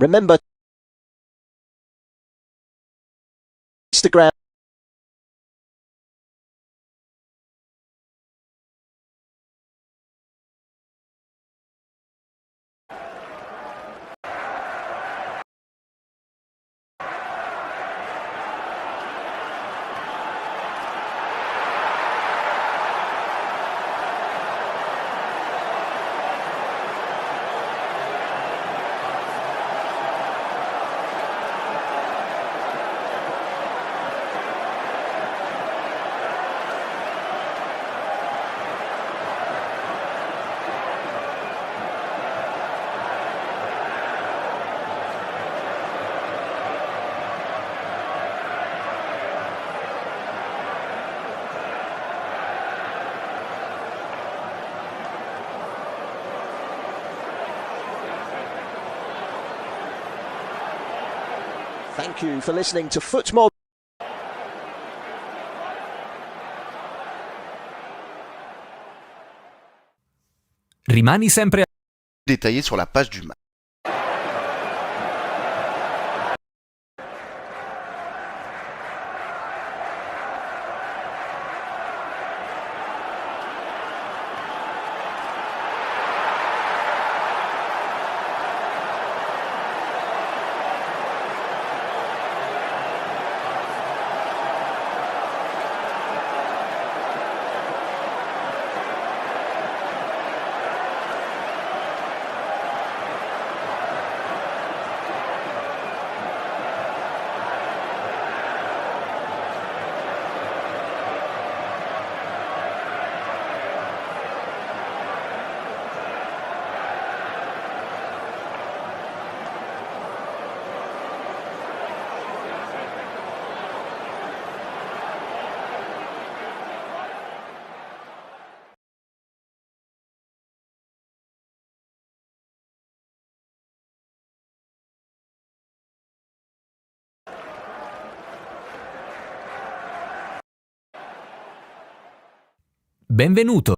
C: Remember Instagram. Thank you for listening to FotMob.
D: Rimani sempre
E: détaillé sur la page du match.
D: benvenuto.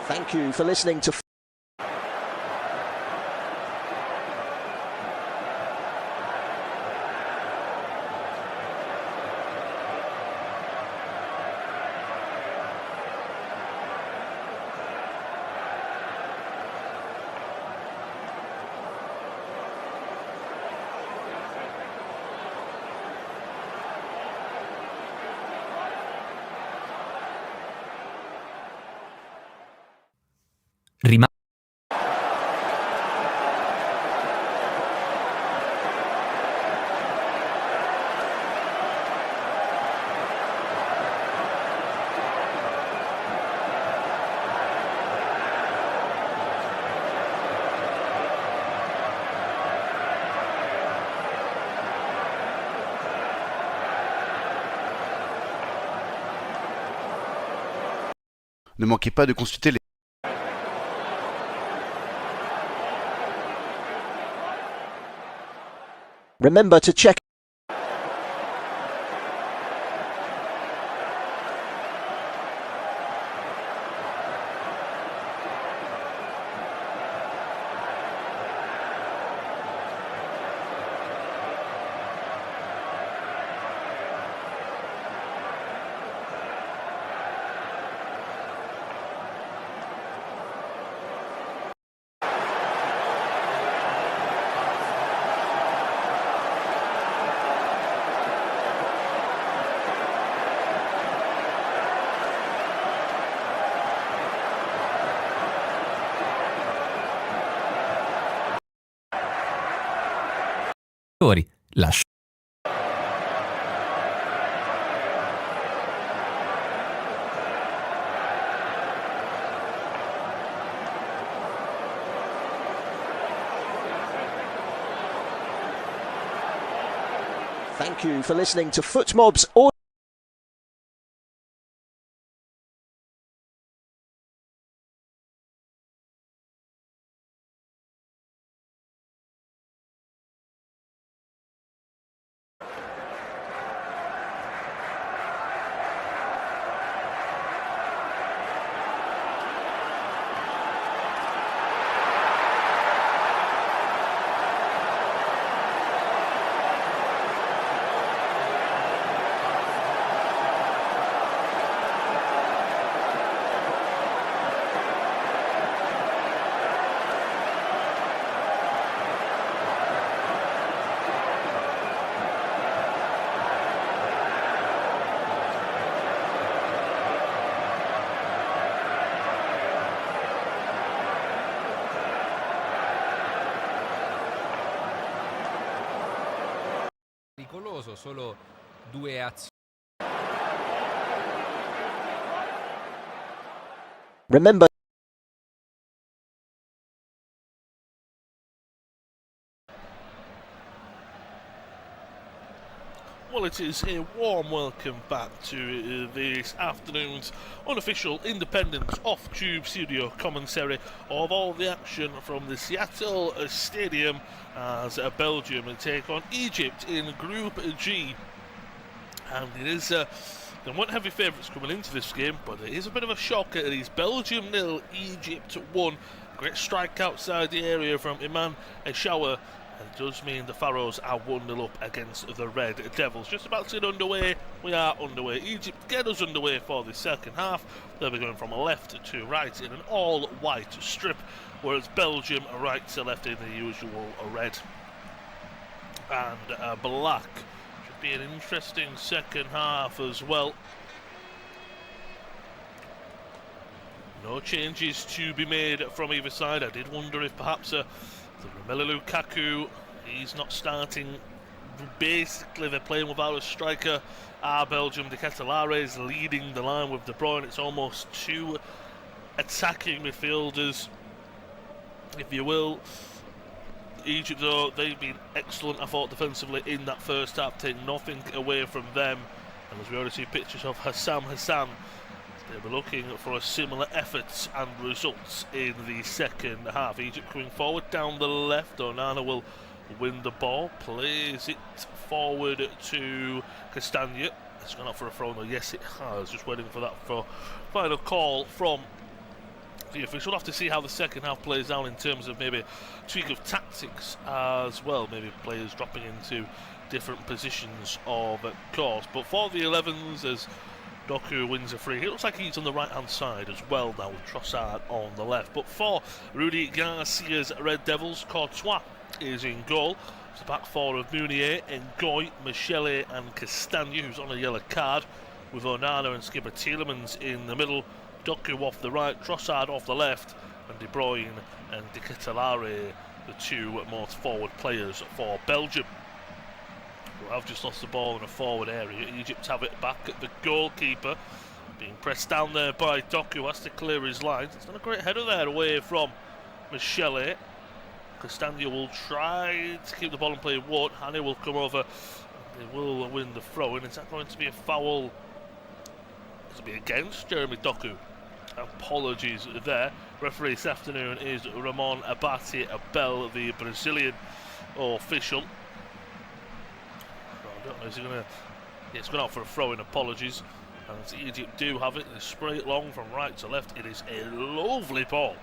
C: Thank you for listening to
D: Rimani
E: Ne manquez pas de consulter les
C: Remember to check
D: lascia
C: Thank you for listening to FotMob's audio.
A: pericoloso, solo 2 azioni.
C: Remember,
B: Well, it is a warm welcome back to this afternoon's unofficial independent off-tube studio commentary of all the action from the Seattle Stadium as Belgium take on Egypt in Group G. And it is, there weren't heavy favourites coming into this game, but it is a bit of a shocker. It is Belgium 0, Egypt 1. Great strike outside the area from Iman Eshawa. And it does mean the Pharaohs are 1-0 up against the Red Devils. Just about to get underway. We are underway. Egypt get us underway for the second half. They'll be going from left to right in an all-white strip, whereas Belgium are right to left in the usual red and black. Should be an interesting second half as well. No changes to be made from either side. I did wonder if perhaps Romelu Lukaku, he's not starting. Basically, they're playing without a striker. Belgium, De Ketelaere is leading the line with De Bruyne. It's almost 2 attacking midfielders, if you will. Egypt, though, they've been excellent, I thought, defensively in that first half, taking nothing away from them. And as we already see pictures of Hassan, they'll be looking for a similar efforts and results in the second half. Egypt coming forward down the left. Onana will win the ball, plays it forward to Castagna. It's gone out for a throw, though. Yes, it has. Just waiting for that for final call from the official. We'll have to see how the second half plays out in terms of maybe tweak of tactics as well. Maybe players dropping into different positions of course. But for the 11s, as Doku wins a free. It looks like he's on the right-hand side as well now, with Trossard on the left. But for Rudy Garcia's Red Devils, Courtois is in goal. It's the back four of Meunier, Ngoy, Michele and Castagna, who's on a yellow card, with Onana and Skipper Tielemans in the middle, Doku off the right, Trossard off the left, and De Bruyne and De Ketelaere, the 2 most forward players for Belgium. I've just lost the ball in a forward area. Egypt have it back at the goalkeeper, being pressed down there by Doku, has to clear his lines. It's done a great header there away from Michele. Castagna will try to keep the ball in play, won't. Hane will come over, they will win the throw-in. Is that going to be a foul? It's to be against Jeremy Doku. Apologies there. Referee this afternoon is Ramon Abate Abel, the Brazilian official. I don't know, is he going to... Yeah, it's gone out for a throw-in, apologies. And Egypt do have it. They spray it long from right to left. It is a lovely ball.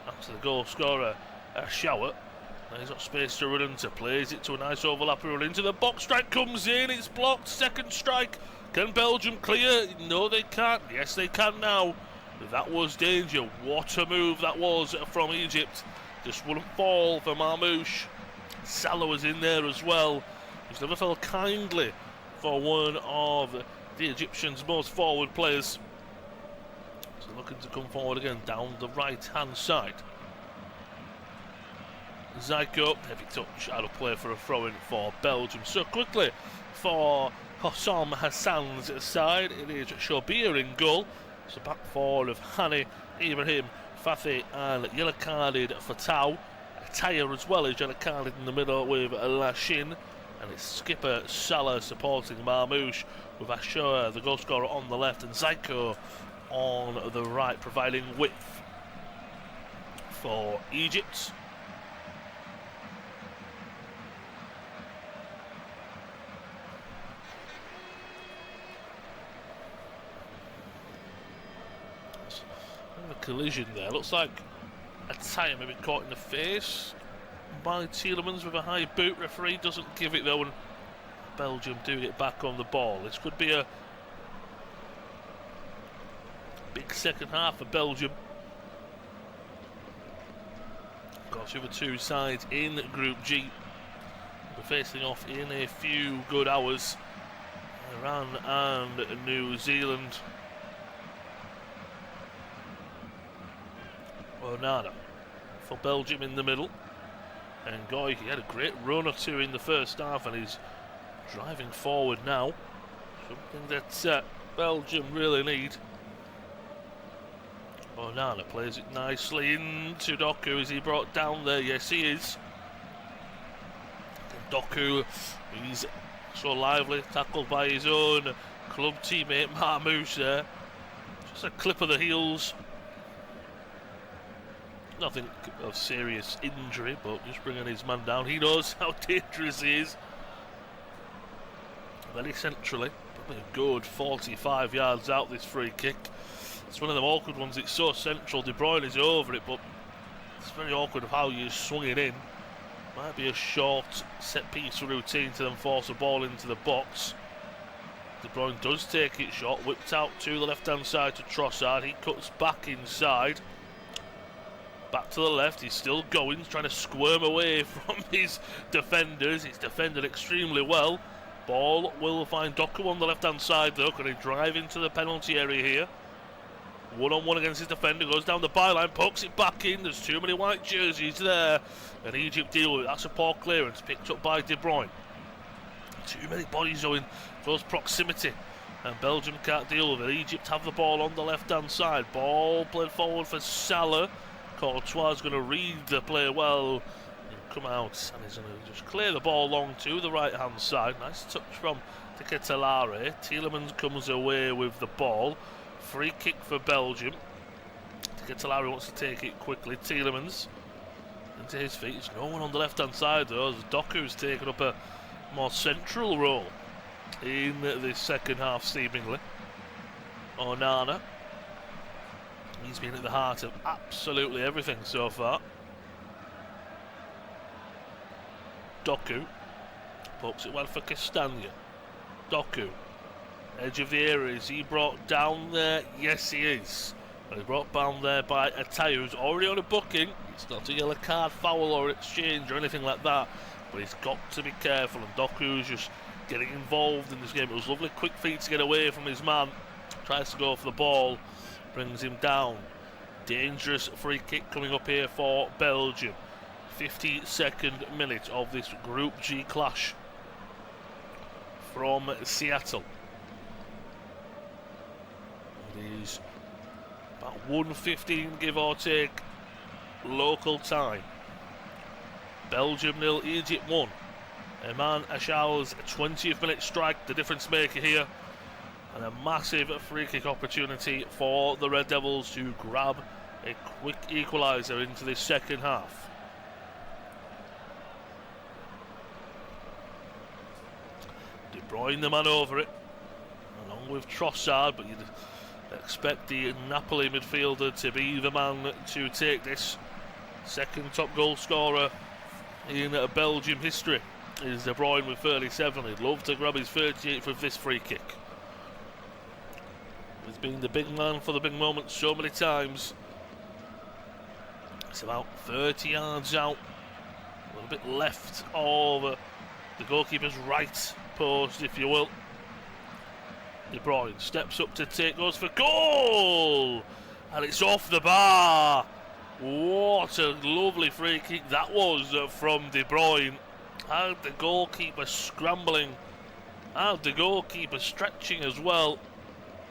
B: After the goal scorer, Shower. Now he's got space to run into. Plays it to a nice overlapping run into the box. Strike comes in. It's blocked. Second strike. Can Belgium clear? No, they can't. Yes, they can now. That was danger. What a move that was from Egypt. Just wouldn't fall for Marmouche. Salah was in there as well. He's never felt kindly for one of the Egyptians' most forward players. So looking to come forward again down the right-hand side. Zyko, heavy touch out of play for a throw-in for Belgium. So quickly for Hossam Hassan's side, it is Shobir in goal. So back four of Hani, Ibrahim, Fathi and yellow carded for Tau. Taya as well as yellow carded in the middle with Lashin. And it's skipper Salah supporting Marmouche with Ashur, the goal scorer, on the left, and Zyko on the right, providing width for Egypt. A collision there. Looks like a tie maybe caught in the face by Tielemans with a high boot. Referee doesn't give it though, and Belgium do get back on the ball. This could be a big second half for Belgium. Of course, the other two sides in Group G will be facing off in a few good hours. Iran and New Zealand. Onana for Belgium in the middle, and Goy, he had a great run or two in the first half and he's driving forward now, something that Belgium really need. Onana plays it nicely into Doku. Is he brought down there? Yes, he is. And Doku, he's so lively, tackled by his own club teammate Marmouche there. Just a clip of the heels. Nothing of serious injury, but just bringing his man down. He knows how dangerous he is. Very centrally, probably a good 45 yards out this free kick. It's one of them awkward ones. It's so central. De Bruyne is over it, but it's very awkward of how you swung it in. Might be a short set piece routine to then force a ball into the box. De Bruyne does take it short, whipped out to the left hand side to Trossard. He cuts back inside. Back to the left, he's still going, he's trying to squirm away from his defenders. He's defended extremely well. Ball will find Doku on the left-hand side though. Can he drive into the penalty area here? One-on-one against his defender, goes down the byline, pokes it back in. There's too many white jerseys there, and Egypt deal with it. That's a poor clearance, picked up by De Bruyne. Too many bodies though in close proximity, and Belgium can't deal with it. Egypt have the ball on the left-hand side. Ball played forward for Salah. Courtois is going to read the play well and come out, and he's going to just clear the ball long to the right hand side. Nice touch from Teketelare. Tielemans comes away with the ball. Free kick for Belgium. Teketelare wants to take it quickly. Tielemans into his feet. There's no one on the left hand side though, as Doku's taken up a more central role in the second half seemingly. Onana, he's been at the heart of absolutely everything so far. Doku pokes it well for Castagna. Doku, edge of the area. Is he brought down there? Yes, he is. And he's brought down there by Atayu, who's already on a booking. It's not a yellow card, foul or exchange or anything like that, but he's got to be careful, and Doku's just getting involved in this game. It was lovely, quick feet to get away from his man. Tries to go for the ball, brings him down. Dangerous free kick coming up here for Belgium. 52nd minute of this Group G clash from Seattle. It is about 1:15 give or take local time. Belgium 0, Egypt 1. Eman Ashal's 20th minute strike, the difference maker here. And a massive free kick opportunity for the Red Devils to grab a quick equaliser into this second half. De Bruyne the man over it, along with Trossard, but you'd expect the Napoli midfielder to be the man to take this. Second top goal scorer in Belgium history is De Bruyne with 37. He'd love to grab his 38th with this free kick. He's been the big man for the big moments so many times. It's about 30 yards out, a little bit left of the goalkeeper's right post, if you will. De Bruyne steps up to take, goes for goal, and it's off the bar. What a lovely free kick that was from De Bruyne. Had the goalkeeper scrambling. Had the goalkeeper stretching as well.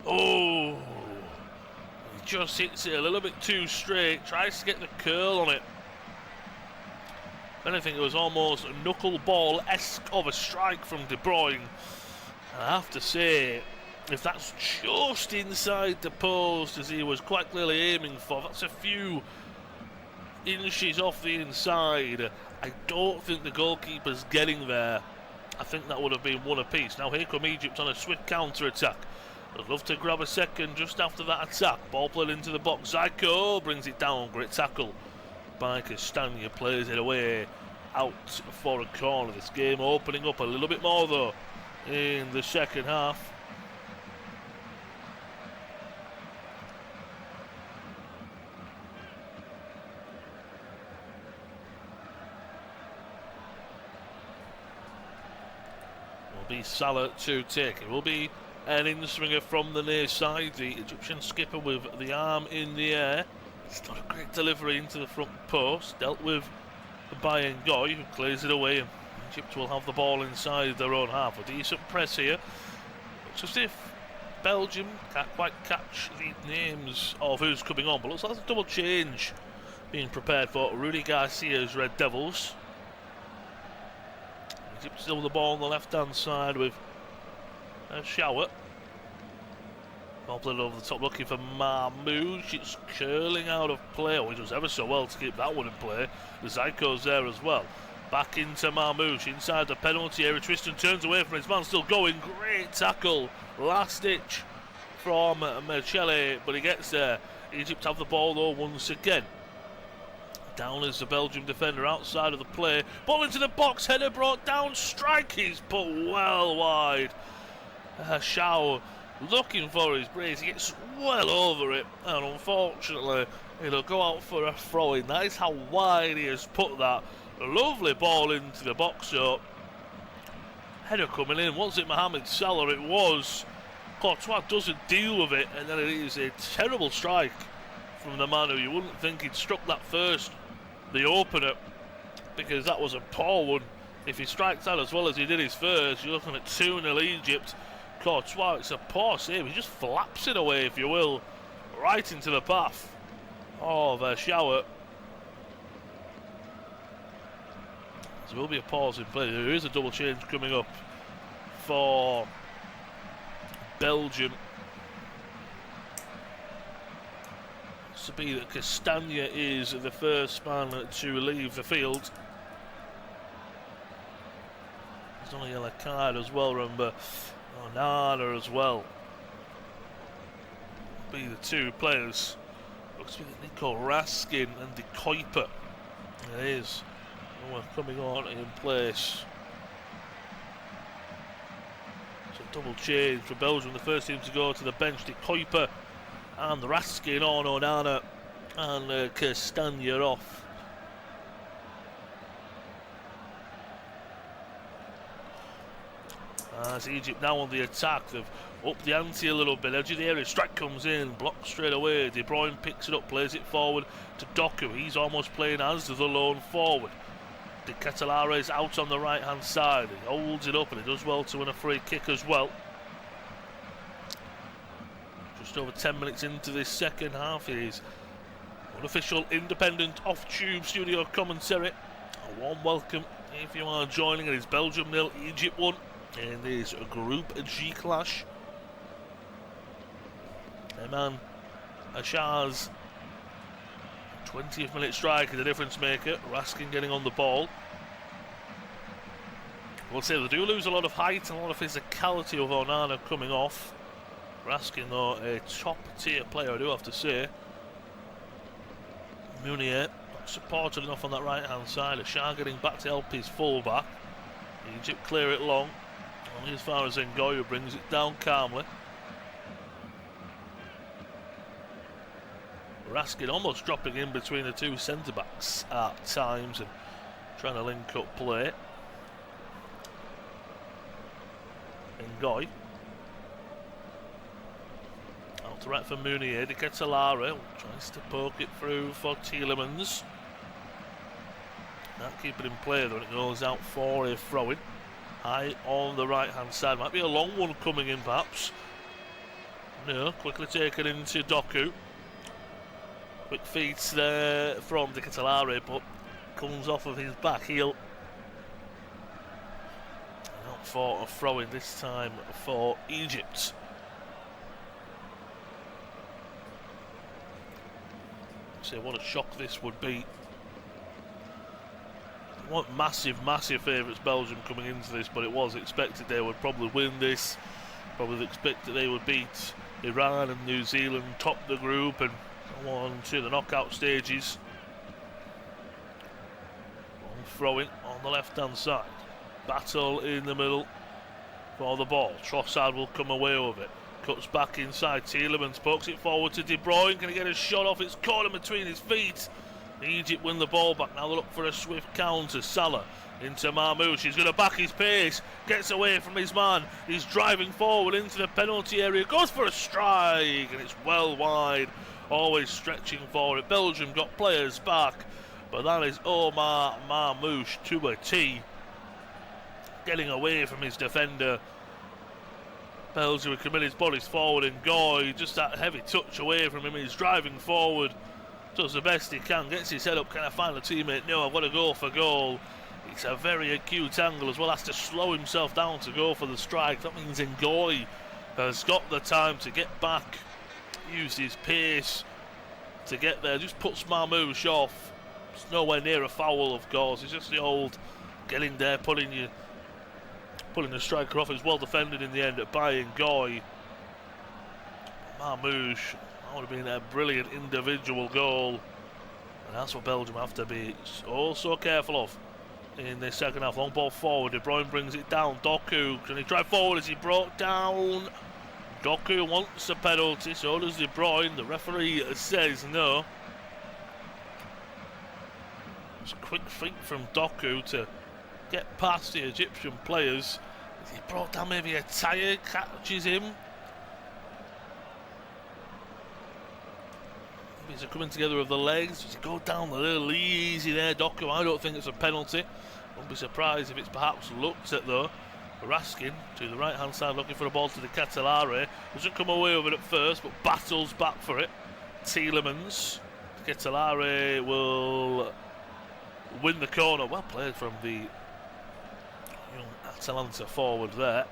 B: Oh, he just hits it a little bit too straight. Tries to get the curl on it. If anything, it was almost a knuckleball-esque of a strike from De Bruyne. And I have to say, if that's just inside the post, as he was quite clearly aiming for, that's a few inches off the inside. I don't think the goalkeeper's getting there. I think that would have been one apiece. Now here come Egypt on a swift counter-attack. I'd love to grab a second just after that attack. Ball played into the box. Zyko brings it down. Great tackle by Castagna. Plays it away out for a corner. This game opening up a little bit more though in the second half. Be Salah to take. It will be an in-swinger from the near side. The Egyptian skipper with the arm in the air. It's not a great delivery into the front post. Dealt with by Ngoy, who clears it away, and Egypt will have the ball inside their own half. A decent press here. Looks as if Belgium can't quite catch the names of who's coming on, but looks like there's a double change being prepared for Rudy Garcia's Red Devils. Egypt still with the ball on the left-hand side with a shower. Ball played over the top, looking for Marmouche. It's curling out of play. Oh, he does ever so well to keep that one in play. The Zyko's there as well. Back into Marmouche inside the penalty area. Tristan turns away from his man, still going. Great tackle, last ditch from Michele, but he gets there. Egypt have the ball though once again. Down is the Belgium defender outside of the play. Ball into the box, header brought down, strike is put well wide. Shaw looking for his brace, he gets well over it, and unfortunately it'll go out for a throw-in. That is how wide he has put that. A lovely ball into the box up. Header coming in, was it Mohamed Salah? It was. Courtois doesn't deal with it, and then it is a terrible strike from the man who you wouldn't think he'd struck that first, the opener, because that was a poor one. If he strikes that as well as he did his first, you're looking at 2-0 Egypt. Courtois, it's a poor save. He just flaps it away, if you will, right into the path of a shower. So there will be a pause in play. There is a double change coming up for Belgium. To be that Castagna is the first man to leave the field. There's on a yellow card as well, remember. Onana as well. Be the two players. Looks to be Nico Raskin and De Kuiper. It is. Oh, coming on in place. So double change for Belgium. The first team to go to the bench. De Kuiper and Raskin on, Onana and Castagna off. As Egypt now on the attack, they've upped the ante a little bit. Edge of the area, strike comes in, blocked straight away. De Bruyne picks it up, plays it forward to Doku. He's almost playing as the lone forward. De Ketelaere is out on the right hand side. He holds it up and he does well to win a free kick as well. Just over 10 minutes into this second half, it is unofficial independent off-tube studio commentary. A warm welcome if you are joining. It is Belgium 0, Egypt 1 in this Group G clash. Eman Ashar's 20th minute strike is a difference maker. Raskin getting on the ball. We'll say they do lose a lot of height and a lot of physicality of Onana coming off. Raskin, though, a top-tier player, I do have to say. Munier not supported enough on that right-hand side. Ashar getting back to help his full-back. Egypt clear it long. Only as far as Ngoy, who brings it down calmly. Raskin almost dropping in between the two centre-backs at times and trying to link up play. Ngoy. threat for Meunier. De Ketelaere tries to poke it through for Tielemans. Not keep it in play though, it goes out for a throw-in. High on the right-hand side. Might be a long one coming in perhaps. No, quickly taken into Doku. Quick feet there from De Ketelaere, but comes off of his back heel. Out for a throw-in this time for Egypt. So what a shock this would be. What massive favourites Belgium coming into this, but it was expected they would probably win this. Probably expected they would beat Iran and New Zealand, top the group and go on to the knockout stages. One throw-in on the left-hand side. Battle in the middle for the ball. Trossard will come away with it. Cuts back inside. Tielemans pokes it forward to De Bruyne. Can he get a shot off? It's caught him between his feet. Egypt win the ball back. Now they look for a swift counter. Salah into Marmoush. He's going to back his pace. Gets away from his man. He's driving forward into the penalty area. Goes for a strike. And it's well wide. Always stretching for it. Belgium got players back. But that is Omar Marmoush to a T. Getting away from his defender. Belgium will commit his bodies forward and Goy. Just that heavy touch away from him. He's driving forward. Does the best he can, gets his head up, can I find a teammate? No, I've got to go for goal. It's a very acute angle as well, has to slow himself down to go for the strike. That means Ngoy has got the time to get back, use his pace to get there, just puts Marmoush off. It's nowhere near a foul, of course, it's just the old getting there, pulling the striker off. It's well defended in the end by Ngoy. Marmoush, that would have been a brilliant individual goal. And that's what Belgium have to be so careful of in the second half. Long ball forward, De Bruyne brings it down. Doku, can he drive forward? Is he brought down? Doku wants a penalty, so does De Bruyne. The referee says no. It's a quick feint from Doku to get past the Egyptian players. He brought down maybe a tyre, catches him. He's a coming together of the legs. Does he go down a little easy there, Doku? I don't think it's a penalty. Won't be surprised if it's perhaps looked at though. Raskin to the right hand side looking for a ball to De Ketelaere. Doesn't come away with it at first, but battles back for it. Tielemans. De Ketelaere will win the corner. Well played from the young Atalanta forward there.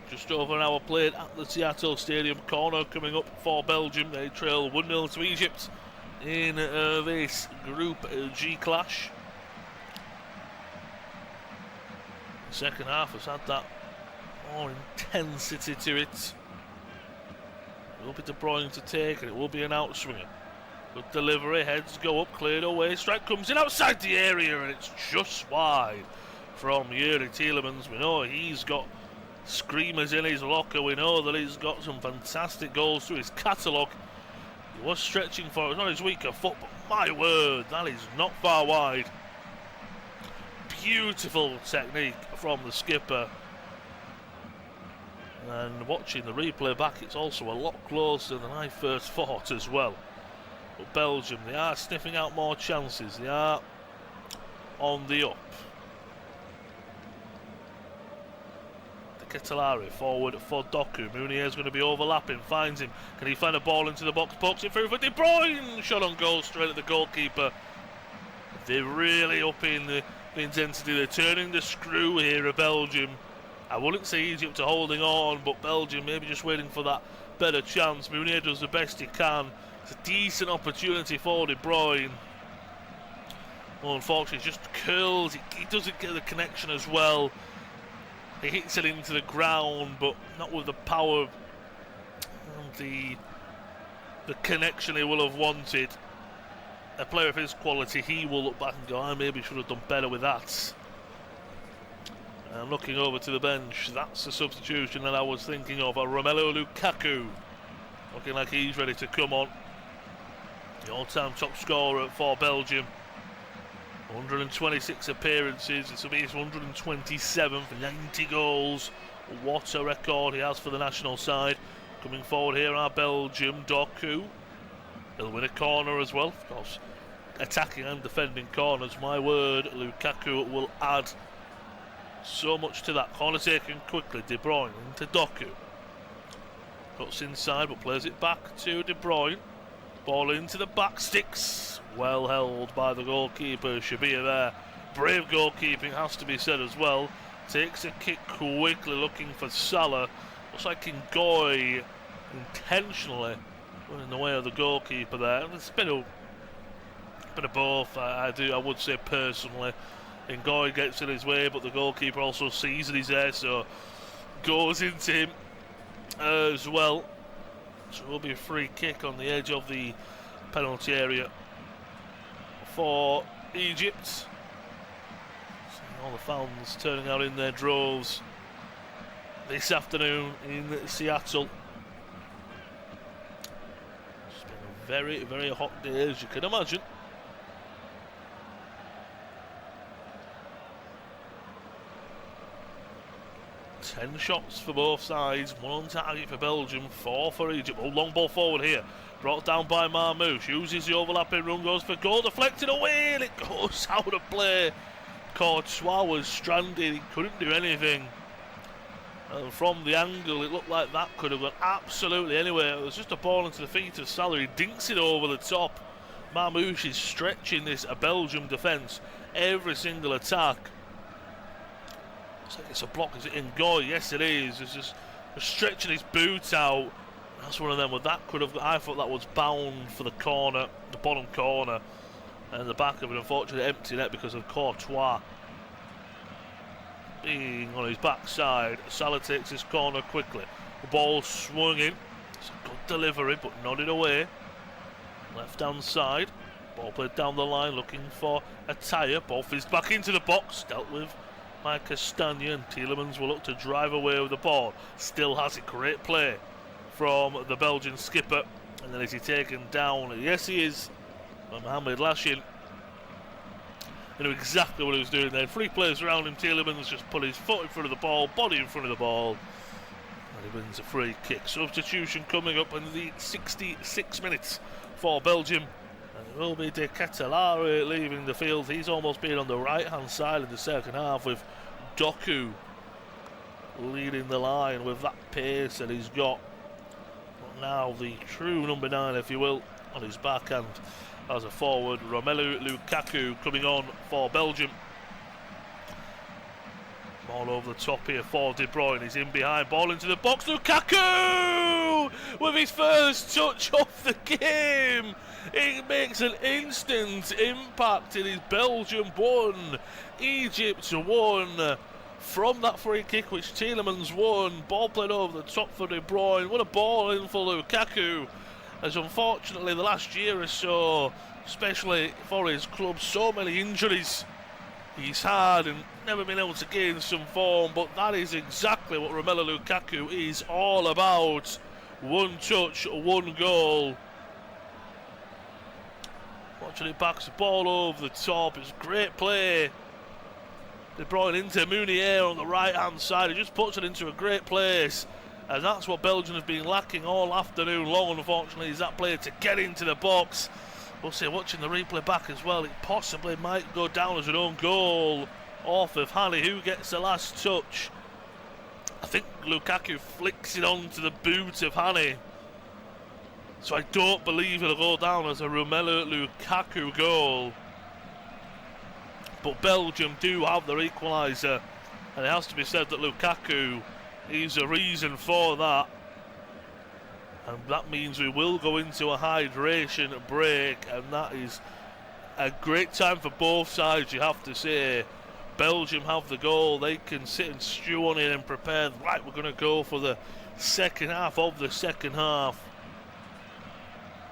B: Just over an hour played at the Seattle Stadium. Corner coming up for Belgium. They trail 1-0 to Egypt in this Group G clash. The second half has had that more intensity to it. It will be De Bruyne to take, and it will be an outswinger. Good delivery, heads go up, cleared away. Strike comes in outside the area, and it's just wide from Yuri Tielemans. We know he's got screamers in his locker. We know that he's got some fantastic goals through his catalogue. He was stretching for it. It's not his weaker foot, but my word, that is not far wide. Beautiful technique from the skipper. And watching the replay back, it's also a lot closer than I first thought as well. But Belgium, they are sniffing out more chances. They are on the up. Ketelaere forward for Doku. Meunier is going to be overlapping, finds him. Can he find a ball into the box? Pokes it through for De Bruyne. Shot on goal straight at the goalkeeper. They're really upping the intensity. They're turning the screw here at Belgium. I wouldn't say Egypt are holding on, but Belgium maybe just waiting for that better chance. Meunier does the best he can. It's a decent opportunity for De Bruyne. Well, unfortunately, it just curls. He doesn't get the connection as well. He hits it into the ground, but not with the power and the connection he will have wanted. A player of his quality, he will look back and go, I maybe should have done better with that. And looking over to the bench, that's the substitution that I was thinking of. Romelu Lukaku, looking like he's ready to come on. The all-time top scorer for Belgium. 126 appearances, this will be his 127th, 90 goals. What a record he has for the national side. Coming forward here are Belgium. Doku. He'll win a corner as well. Of course, attacking and defending corners. My word, Lukaku will add so much to that. Corner taken quickly. De Bruyne into Doku. Cuts inside but plays it back to De Bruyne. Ball into the back sticks. Well held by the goalkeeper, Shabir there. Brave goalkeeping has to be said as well. Takes a kick quickly looking for Salah. Looks like Ngoy intentionally went in the way of the goalkeeper there. It's been of both, I would say personally. Ngoy gets in his way, but the goalkeeper also sees that he's there, so goes into him as well. So it will be a free kick on the edge of the penalty area for Egypt. Seeing all the fans turning out in their droves this afternoon in Seattle. It's been a very, very hot day, as you can imagine. Ten shots for both sides, 1 on target for Belgium, 4 for Egypt. Oh, long ball forward here, brought down by Marmouche, uses the overlapping run, goes for goal, deflected away, and it goes out of play. Courtois was stranded, he couldn't do anything. And from the angle, it looked like that could have gone absolutely anywhere. It was just a ball into the feet of Salah, he dinks it over the top. Marmouche is stretching this Belgium defence every single attack. It's a block. Is it Ngoy? Yes, it is. It's just stretching his boot out. That's one of them. Where that could have. I thought that was bound for the corner, the bottom corner, and the back of an unfortunately empty net because of Courtois being on his backside. Salah takes his corner quickly. The ball swung in. It's a good delivery, but nodded away. Left hand side. Ball played down the line, looking for a tire. Ball fizzed back into the box. Dealt with by Castagna, and Tielemans will look to drive away with the ball. Still has a great play from the Belgian skipper. And then is he taken down? Yes, he is. By Mohamed Lashin. He knew exactly what he was doing there. 3 players around him. Tielemans just put his foot in front of the ball, body in front of the ball. And he wins a free kick. Substitution coming up in the 66 minutes for Belgium. And it will be De Ketelaere leaving the field. He's almost been on the right-hand side in the second half, with Doku leading the line with that pace that he's got. But now the true number 9, if you will, on his backhand as a forward. Romelu Lukaku coming on for Belgium. Ball over the top here for De Bruyne. He's in behind, ball into the box. Lukaku with his first touch of the game. It makes an instant impact. It is Belgium 1, Egypt 1 from that free kick which Tielemans won. Ball played over the top for De Bruyne. What a ball in for Lukaku, as unfortunately the last year or so, especially for his club, so many injuries he's had and never been able to gain some form. But that is exactly what Romelu Lukaku is all about. 1 touch, 1 goal. Watching it back, the ball over the top. It's great play. De Bruyne into Meunier on the right hand side. He just puts it into a great place, and that's what Belgium have been lacking all afternoon long, unfortunately, is that player to get into the box. We'll see, watching the replay back as well, it possibly might go down as an own goal off of Hani, who gets the last touch. I think Lukaku flicks it onto the boot of Hani, so I don't believe it'll go down as a Romelu Lukaku goal. But Belgium do have their equaliser, and it has to be said that Lukaku is a reason for that. And that means we will go into a hydration break, and that is a great time for both sides, you have to say. Belgium have the goal, they can sit and stew on it and prepare. Right, we're going to go for the second half of the second half.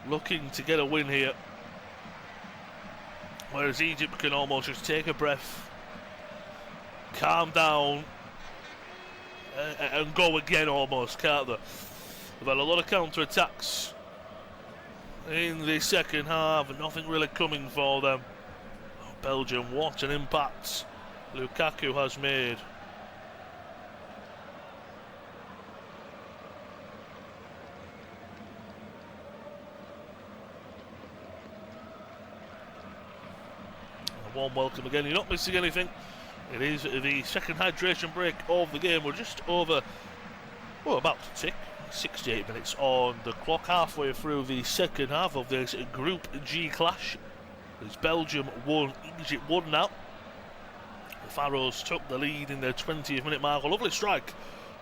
B: Looking to get a win here. Whereas Egypt can almost just take a breath, calm down, and go again almost, can't they? They've had a lot of counter-attacks in the second half and nothing really coming for them. Belgium, what an impact Lukaku has made. A warm welcome again. You're not missing anything. It is the second hydration break of the game. We're just over, about to tick 68 minutes on the clock, halfway through the second half of this Group G clash. It's Belgium 1, Egypt 1 now. The Faroes took the lead in their 20th minute mark. A lovely strike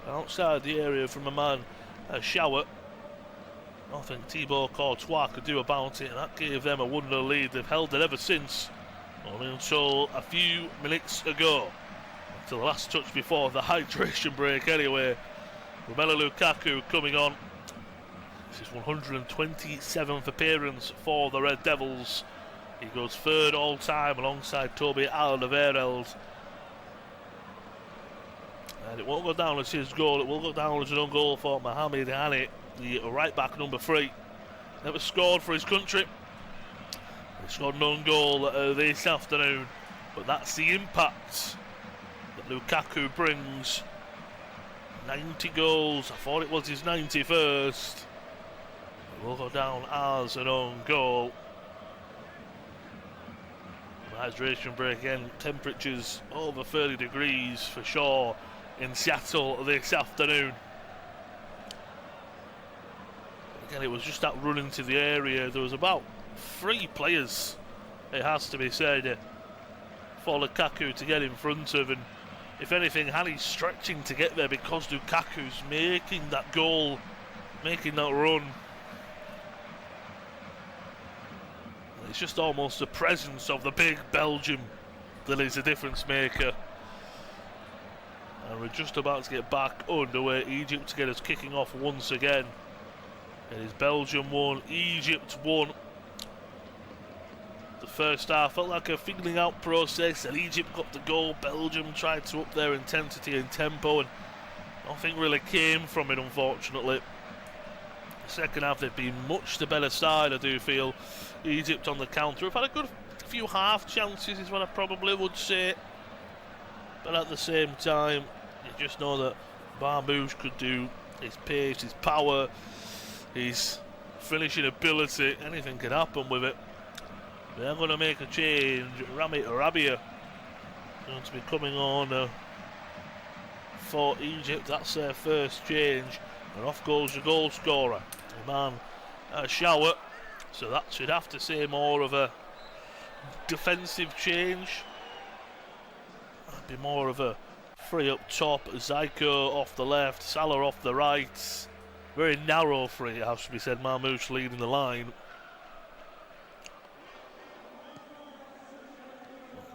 B: outside the area from a man, Shower. I think Thibaut Courtois could do about it, and that gave them a 1-0 lead. They've held it ever since, only until a few minutes ago. Until the last touch before the hydration break anyway. Romelu Lukaku coming on. This is 127th appearance for the Red Devils. He goes third all time alongside Toby Alderweireld. And it won't go down as his goal, it will go down as an own goal for Mohamed Hani, the right back number 3. Never scored for his country. He scored an own goal this afternoon, but that's the impact that Lukaku brings. 90 goals, I thought it was his 91st. It will go down as an own goal. Hydration break again, temperatures over 30 degrees for sure in Seattle this afternoon. Again, it was just that run into the area. There was about 3 players, it has to be said, for Lukaku to get in front of, and if anything, Hani's stretching to get there because Lukaku's making that goal, making that run. It's just almost the presence of the big Belgium that is a difference maker. And we're just about to get back underway. Egypt to get us kicking off once again. It is Belgium 1, Egypt 1. The first half felt like a feeling out process, and Egypt got the goal. Belgium tried to up their intensity and tempo, and nothing really came from it, unfortunately. The second half, they've been much the better side, I do feel. Egypt on the counter have had a good few half chances, is what I probably would say. But at the same time, you just know that Marmoush could do his pace, his power, his finishing ability. Anything can happen with it. They're going to make a change. Rami Rabia going to be coming on for Egypt. That's their first change. And off goes the goal scorer, the man Shower. So that should have to say more of a defensive change. That'd be more of a free up top. Zyko off the left, Salah off the right. Very narrow free, it has to be said. Marmoush leading the line.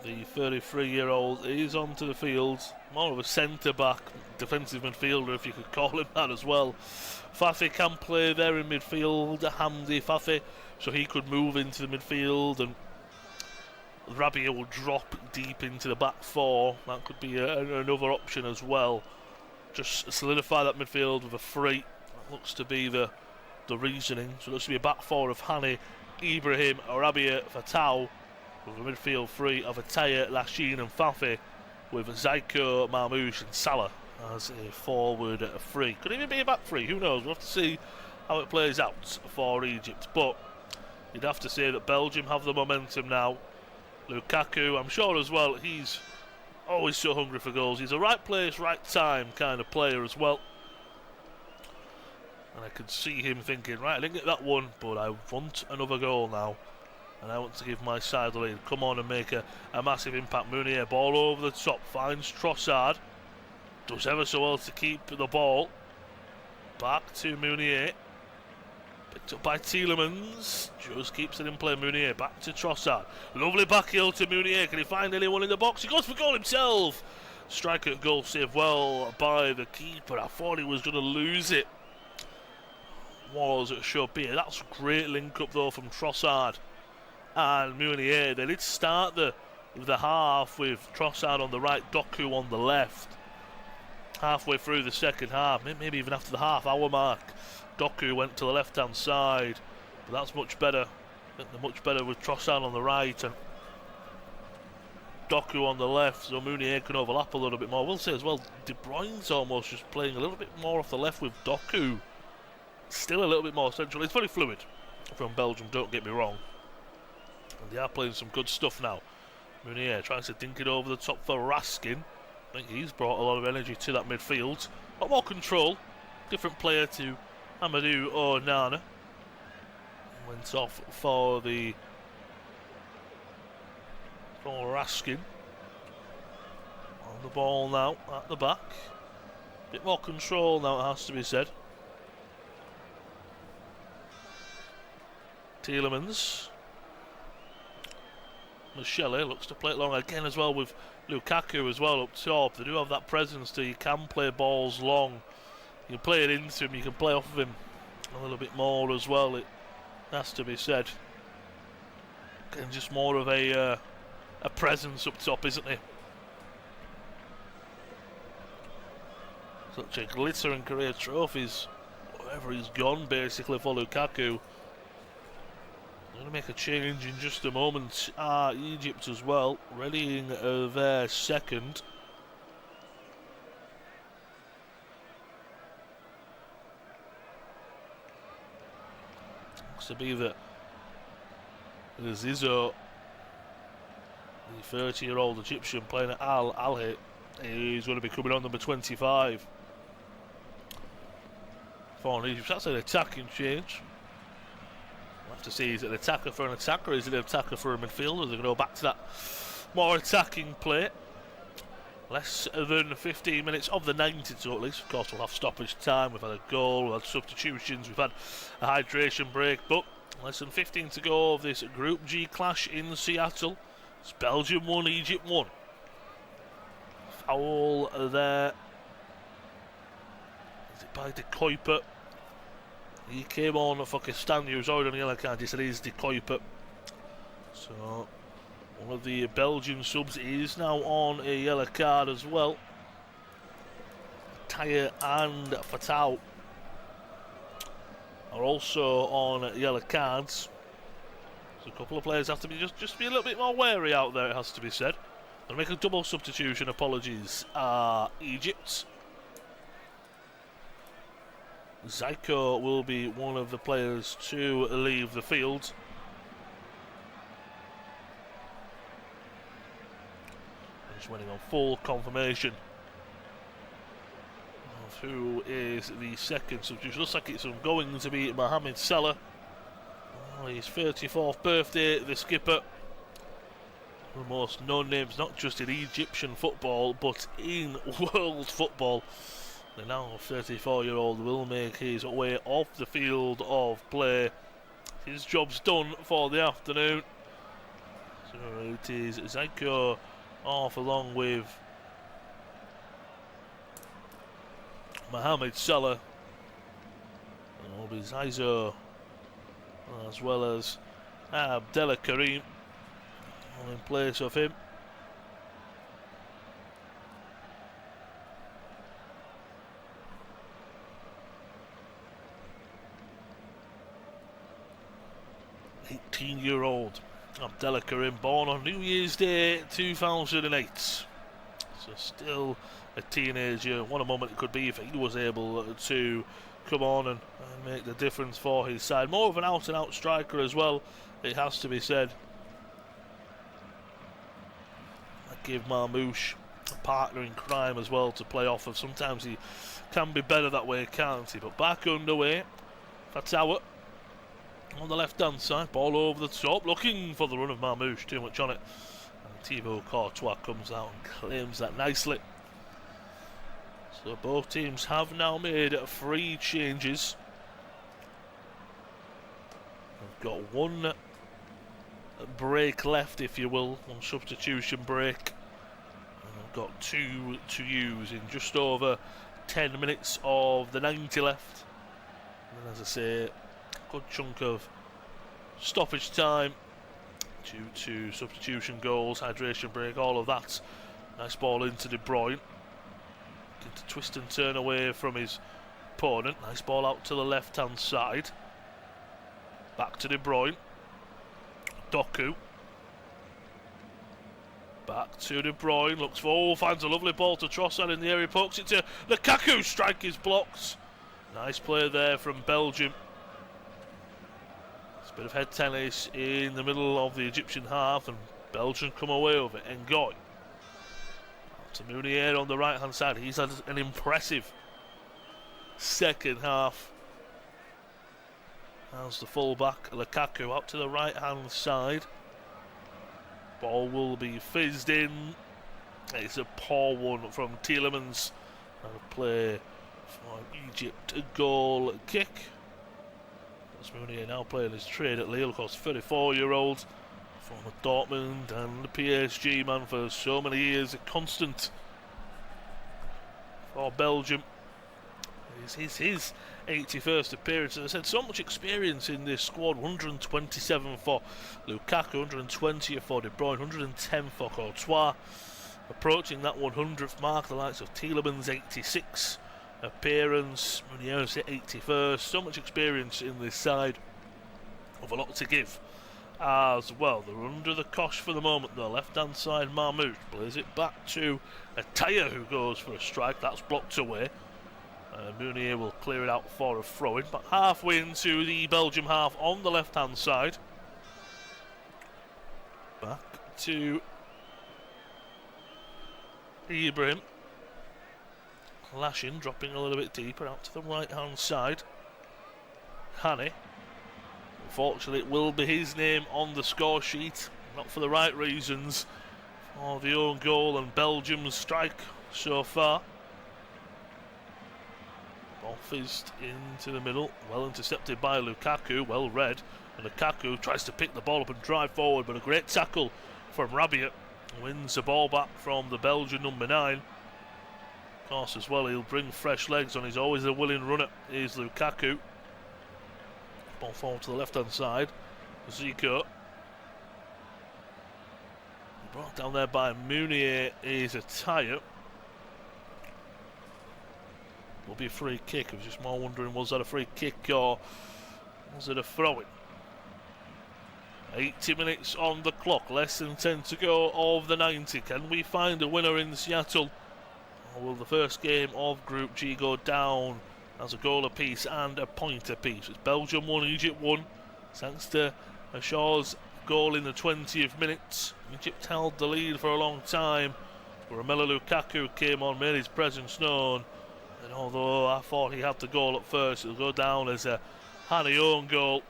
B: The 33-year-old is onto the field. More of a centre-back, defensive midfielder, if you could call him that as well. Fafi can play there in midfield, Hamdi Fafi, so he could move into the midfield, and Rabia will drop deep into the back 4. That could be another option as well. Just solidify that midfield with a 3. That looks to be the reasoning. So it looks to be a back 4 of Hani, Ibrahim, Rabia, Fatau, with a midfield 3 of Ataya, Lashin and Fafi, with Zyko, Marmoush and Salah as a forward 3. Could even be a back 3, who knows? We'll have to see how it plays out for Egypt. But you'd have to say that Belgium have the momentum now. Lukaku, I'm sure as well, he's always so hungry for goals. He's a right place, right time kind of player as well. And I can see him thinking, right, I didn't get that one, but I want another goal now. And I want to give my side the lead. Come on and make a massive impact. Mounier, ball over the top, finds Trossard. Does ever so well to keep the ball. Back to Mounier. Picked up by Tielemans. Just keeps it in play. Mounier back to Trossard. Lovely back heel to Mounier. Can he find anyone in the box? He goes for goal himself. Striker goal saved well by the keeper. I thought he was going to lose it. Was should be. That's a great link up though from Trossard and Mounier. They did start the half with Trossard on the right, Doku on the left. Halfway through the second half, maybe even after the half-hour mark, Doku went to the left-hand side. But that's much better. I think they're much better with Trossard on the right and Doku on the left, so Mounier can overlap a little bit more. We'll say as well, De Bruyne's almost just playing a little bit more off the left with Doku. Still a little bit more central. It's very fluid from Belgium, don't get me wrong. And they are playing some good stuff now. Munier tries to dink it over the top for Raskin. I think he's brought a lot of energy to that midfield. A lot more control. Different player to Amadou Onana. Went off for Raskin. On the ball now at the back. Bit more control now, it has to be said. Tielemans. Michele looks to play it long again as well with Lukaku as well up top. They do have that presence too. You can play balls long. You can play it into him, you can play off of him a little bit more as well, it has to be said. Again, just more of a presence up top, isn't he? Such a glittering career trophies, wherever he's gone basically for Lukaku. Going to make a change in just a moment. Egypt as well, readying their second. Looks to be that Zizou, the 30-year-old Egyptian playing at Al Ahly, is going to be coming on number 25 for Egypt. That's an attacking change. We'll have to see, is it an attacker for an attacker, or is it an attacker for a midfielder? They're going to go back to that more attacking play. Less than 15 minutes of the 90 to at least. Of course, we'll have stoppage time. We've had a goal, we've had substitutions, we've had a hydration break, but less than 15 to go of this Group G clash in Seattle. It's Belgium 1, Egypt 1. Foul there. Is it by De Kuiper? He came on for Castagna, who's already on the yellow card. He said he's De Kuiper. So one of the Belgian subs is now on a yellow card as well. Taya and Fatau are also on yellow cards. So a couple of players have to be just be a little bit more wary out there, it has to be said. They'll make a double substitution, apologies, Egypt. Zyko will be one of the players to leave the field. Just waiting on full confirmation of who is the second substitution. Looks like it's going to be Mohamed Salah. Oh, his 34th birthday, the skipper. One of the most known names, not just in Egyptian football, but in world football. The now 34-year-old will make his way off the field of play. His job's done for the afternoon. So it is Zyko off along with Mohamed Salah. And it will be Zizou as well as Abdellah Karim in place of him. Year-old Abdellah Karim, born on New Year's Day 2008, so still a teenager. What a moment it could be if he was able to come on and make the difference for his side. More of an out-and-out striker as well, it has to be said. I give Marmouche a partner in crime as well to play off of. Sometimes he can be better that way, can't he? But back underway, Fatawa on the left-hand side, ball over the top, looking for the run of Marmouche, too much on it. And Thibaut Courtois comes out and claims that nicely. So both teams have now made 3 changes. We've got one break left, if you will, one substitution break. And we've got 2 to use in just over 10 minutes of the 90 left. And as I say, good chunk of stoppage time due to substitution goals, hydration break, all of that. Nice ball into De Bruyne. Looking to twist and turn away from his opponent. Nice ball out to the left-hand side. Back to De Bruyne. Doku. Back to De Bruyne. Looks for, finds a lovely ball to Trossard in the area. Pokes it to Lukaku. Strike is blocked. Nice play there from Belgium. It's a bit of head tennis in the middle of the Egyptian half, and Belgium come away with it. Ngoy. To Munier on the right hand side. He's had an impressive second half. As the fullback Lukaku out to the right hand side. Ball will be fizzed in. It's a poor one from Tielemans. And a play for Egypt. A goal kick. As Munier now playing his trade at Lille, of course, 34-year-old. Former Dortmund and the PSG man for so many years, a constant for Belgium. It's his 81st appearance. As I said, so much experience in this squad. 127 for Lukaku, 120 for De Bruyne, 110 for Courtois. Approaching that 100th mark, the likes of Tielemans, 86 appearance, Munier 81st. So much experience in this side, of a lot to give as well. They're under the cosh for the moment though. Left hand side, Marmoush plays it back to Ataya, who goes for a strike. That's blocked away. Munier will clear it out for a throw-in, but halfway into the Belgium half on the left hand side. Back to Ibrahim. Lashing, dropping a little bit deeper out to the right hand side. Hani. Unfortunately, it will be his name on the score sheet, not for the right reasons, for the own goal and Belgium's strike so far. Ball fizzed into the middle, well intercepted by Lukaku, well read, and Lukaku tries to pick the ball up and drive forward, but a great tackle from Rabiot, wins the ball back from the Belgian number 9. Of course, as well, he'll bring fresh legs on, he's always a willing runner, is Lukaku. Ball forward to the left hand side. Zico. Brought down there by Munier is Ataya. Will be a free kick. I was just more wondering, was that a free kick or was it a throw-in? 80 minutes on the clock, less than 10 to go of the 90. Can we find a winner in Seattle? Or will the first game of Group G go down as a goal apiece and a point apiece? It's Belgium 1, Egypt 1. Thanks to Ashaw's goal in the 20th minute. Egypt held the lead for a long time. Romelu Lukaku came on, made his presence known. And although I thought he had the goal at first, it'll go down as a Hani own goal.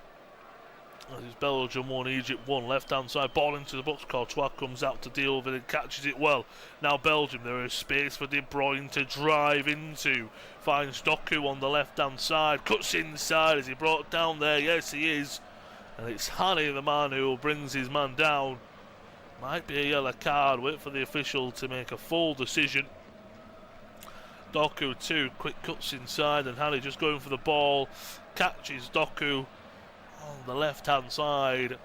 B: As it's Belgium 1, Egypt 1. Left hand side, ball into the box. Courtois comes out to deal with it and catches it well. Now Belgium, there is space for De Bruyne to drive into. Finds Doku on the left hand side. Cuts inside. Is he brought down there? Yes, he is. And it's Hani, the man who brings his man down. Might be a yellow card. Wait for the official to make a full decision. Doku too. Quick cuts inside, and Hani just going for the ball. Catches Doku on the left hand side,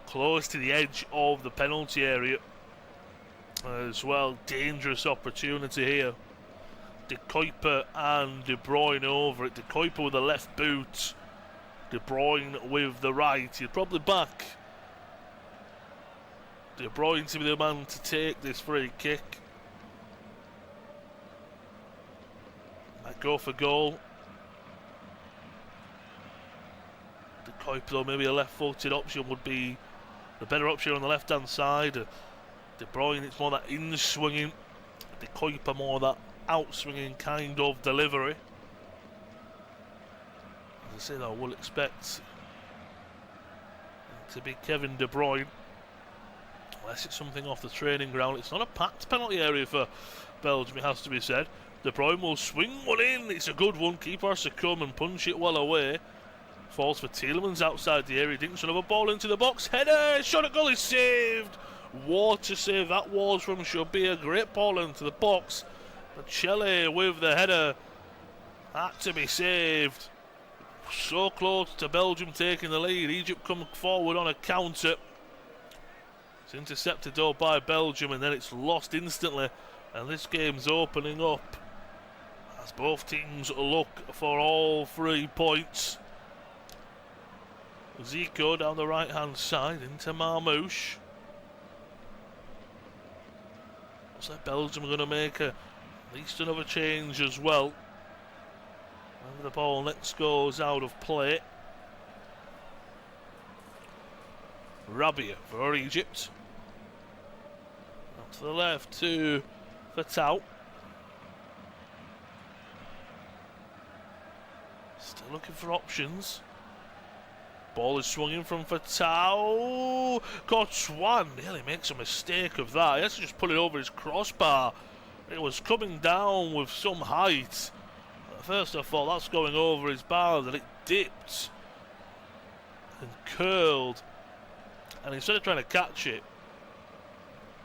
B: close to the edge of the penalty area as well. Dangerous opportunity here. De Kuyper and De Bruyne over it. De Kuyper with the left boot, De Bruyne with the right. He'd probably back De Bruyne to be the man to take this free kick. Might go for goal. Kuyper, though, maybe a left-footed option would be the better option on the left-hand side. De Bruyne, it's more that in-swinging. De Kuyper, more that out-swinging kind of delivery. As I say, though, we'll expect to be Kevin De Bruyne, unless it's something off the training ground. It's not a packed penalty area for Belgium, it has to be said. De Bruyne will swing one in. It's a good one. Keeper has to come and punch it well away. Falls for Tielemans outside the area. Dinks another ball into the box. Header! Shot at goal is saved. What a save that was from Shabir. Great ball into the box. But Chele with the header. Had to be saved. So close to Belgium taking the lead. Egypt come forward on a counter. It's intercepted though by Belgium, and then it's lost instantly. And this game's opening up as both teams look for all 3 points. Zico down the right hand side into Marmoush. Looks like Belgium are going to make at least another change as well. And the ball next goes out of play. Rabiot for Egypt. To the left to Fatau. Still looking for options. Ball is swung in from Fatau. Courtois nearly makes a mistake of that. He has to just put it over his crossbar. It was coming down with some height. At first I thought that's going over his bar, then it dipped and curled. And instead of trying to catch it,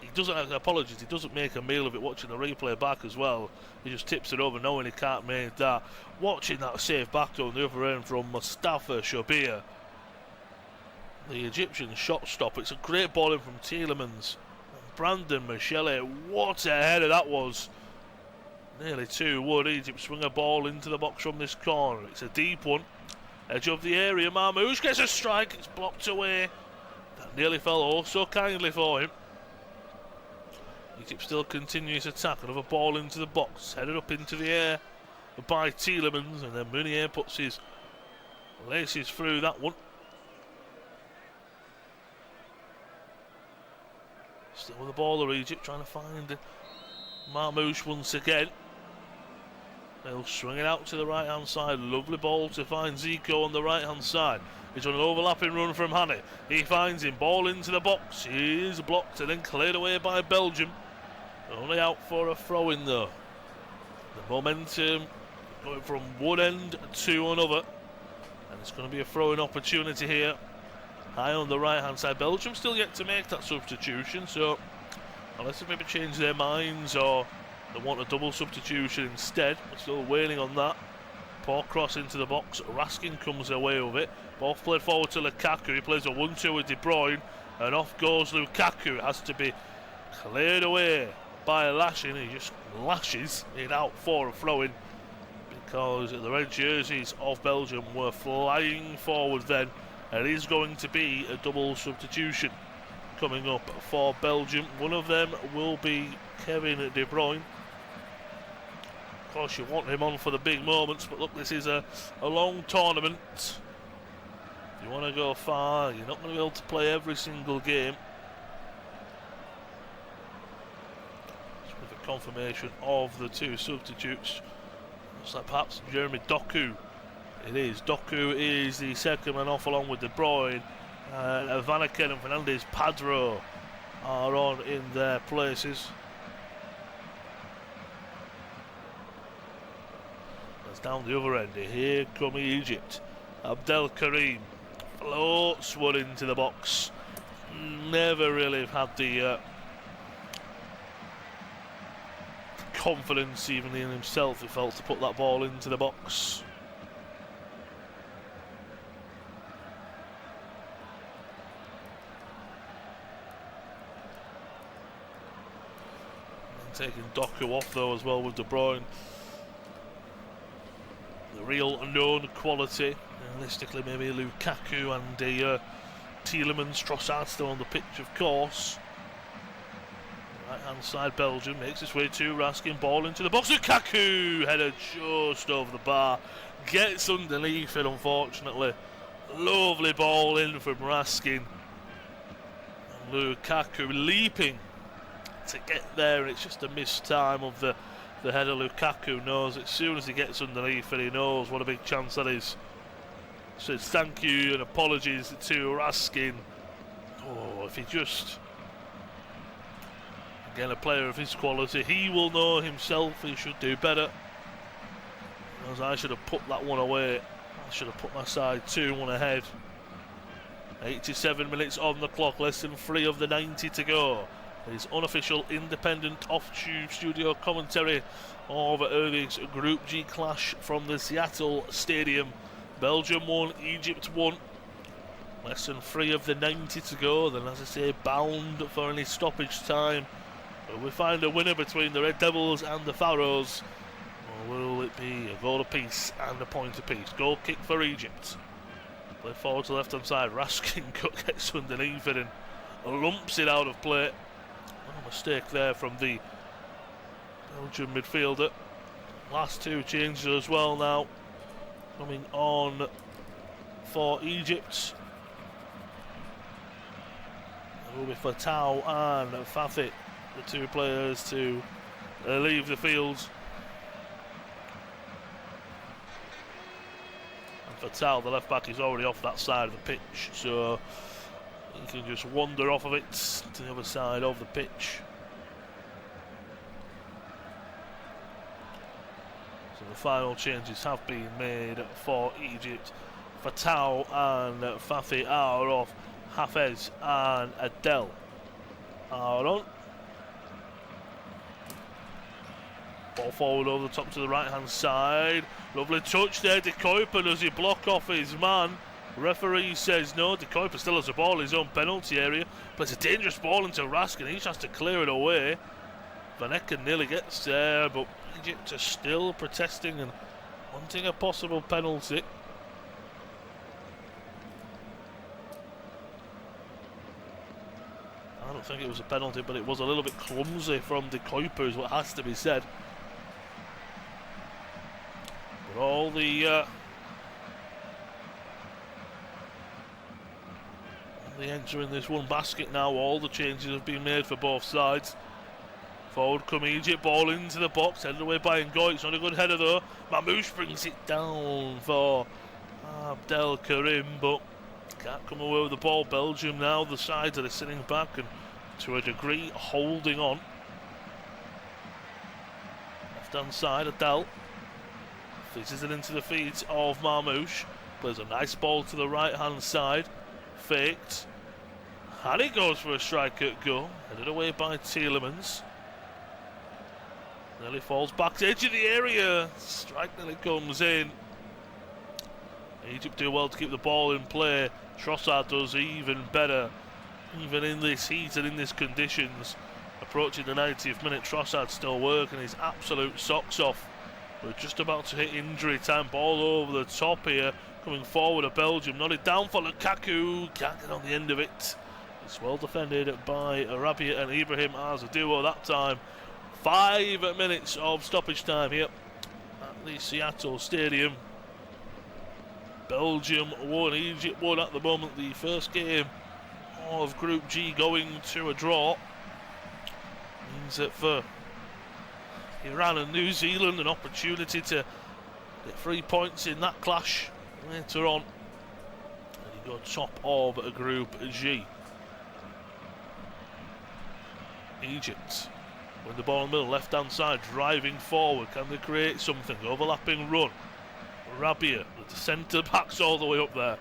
B: he doesn't, apologies, he doesn't make a meal of it watching the replay back as well. He just tips it over knowing he can't make that. Watching that safe back on the other end from Mustafa Shabir, the Egyptian shot stop. It's a great ball in from Tielemans. Brandon Michele, what a header that was. Nearly 2-1. Egypt swing a ball into the box from this corner. It's a deep one. Edge of the area. Marmoush gets a strike. It's blocked away. That nearly fell oh so kindly for him. Egypt still continues attack. Another ball into the box. Headed up into the air by Tielemans. And then Meunier puts his laces through that one. Still with the ball, Egypt trying to find Marmoush once again. They'll swing it out to the right hand side. Lovely ball to find Zico on the right hand side. He's on an overlapping run from Hani. He finds him. Ball into the box. He is blocked and then cleared away by Belgium. Only out for a throw in though. The momentum going from one end to another. And it's going to be a throwing opportunity here. High on the right hand side. Belgium still yet to make that substitution, so unless they maybe change their minds or they want a double substitution instead, we're still waiting on that. Poor cross into the box. Raskin comes away with it. Ball played forward to Lukaku. He plays a 1-2 with De Bruyne, and off goes Lukaku. It has to be cleared away by Lashing. He just lashes it out for a throw-in because the red jerseys of Belgium were flying forward then. It is going to be a double substitution coming up for Belgium. One of them will be Kevin De Bruyne. Of course, you want him on for the big moments, but look, this is a long tournament. If you want to go far, you're not going to be able to play every single game. Just with the confirmation of the two substitutes. Looks like perhaps Jeremy Doku. It is. Doku is the second man off along with De Bruyne. Vanaken and Fernandez Padro are on in their places. That's down the other end. Here come Egypt. Abdel Karim floats one into the box. Never really had the confidence even in himself, he felt, to put that ball into the box. Taking Doku off though as well with De Bruyne. The real unknown quality. Realistically, maybe Lukaku and Tielemans. Trossard still on the pitch, of course. Right hand side, Belgium makes its way to Raskin. Ball into the box. Lukaku header just over the bar. Gets underneath it, unfortunately. Lovely ball in from Raskin. And Lukaku leaping to get there, and it's just a missed time of the header. Lukaku knows as soon as he gets underneath it, he knows what a big chance that is. Says thank you and apologies to Raskin. Oh, if he just, again, a player of his quality, he will know himself he should do better. Because I should have put that one away. I should have put my side 2-1 ahead. 87 minutes on the clock, less than 3 of the 90 to go. His unofficial independent off-tube studio commentary of Erving's Group G clash from the Seattle Stadium. Belgium 1, Egypt 1. Less than 3 of the 90 to go. Then, as I say, bound for any stoppage time. Will we find a winner between the Red Devils and the Pharaohs? Or will it be a goal apiece and a point apiece? Goal kick for Egypt. Play forward to the left-hand side. Raskin gets underneath it and lumps it out of play. A mistake there from the Belgian midfielder. Last 2 changes as well now coming on for Egypt. It will be Fatau and Fafi the two players to leave the field. And Fatal, the left back, is already off that side of the pitch, so he can just wander off of it to the other side of the pitch. So the final changes have been made for Egypt. Fatal and Fafi are off. Hafez and Adel are on. Ball forward over the top to the right hand side. Lovely touch there. De Kuyper, does he block off his man? Referee says no. De Kuyper still has the ball in his own penalty area. Plays a dangerous ball into Raskin. He just has to clear it away. Van Ecken nearly gets there, but Egypt are still protesting and wanting a possible penalty. I don't think it was a penalty, but it was a little bit clumsy from De Kuyper, is what has to be said. But all the entering this one basket now. All the changes have been made for both sides. Forward come Egypt, ball into the box, headed away by Ngoy. It's not a good header though. Mamouche brings it down for Abdel Karim, but can't come away with the ball. Belgium now, the sides that are sitting back and to a degree holding on. Left hand side, Adel fizzes it into the feet of Mamouche. Plays a nice ball to the right hand side. Faked. And he goes for a strike at goal. Headed away by Tielemans. Nearly falls back to the edge of the area. Strike nearly comes in. Egypt do well to keep the ball in play. Trossard does even better. Even in this heat and in these conditions. Approaching the 90th minute, Trossard still working his absolute socks off. We're just about to hit injury time. Ball over the top here. Coming forward of Belgium. Nodded down for Lukaku. Can't get on the end of it. It's well defended by Rabia and Ibrahim as a duo that time. 5 minutes of stoppage time here at the Seattle Stadium. Belgium 1, Egypt 1 at the moment. The first game of Group G going to a draw means that for Iran and New Zealand an opportunity to get 3 points in that clash later on. And you go top of Group G. Egypt with the ball in the middle, left hand side, driving forward. Can they create something? Overlapping run. Rabia with the centre backs all the way up there.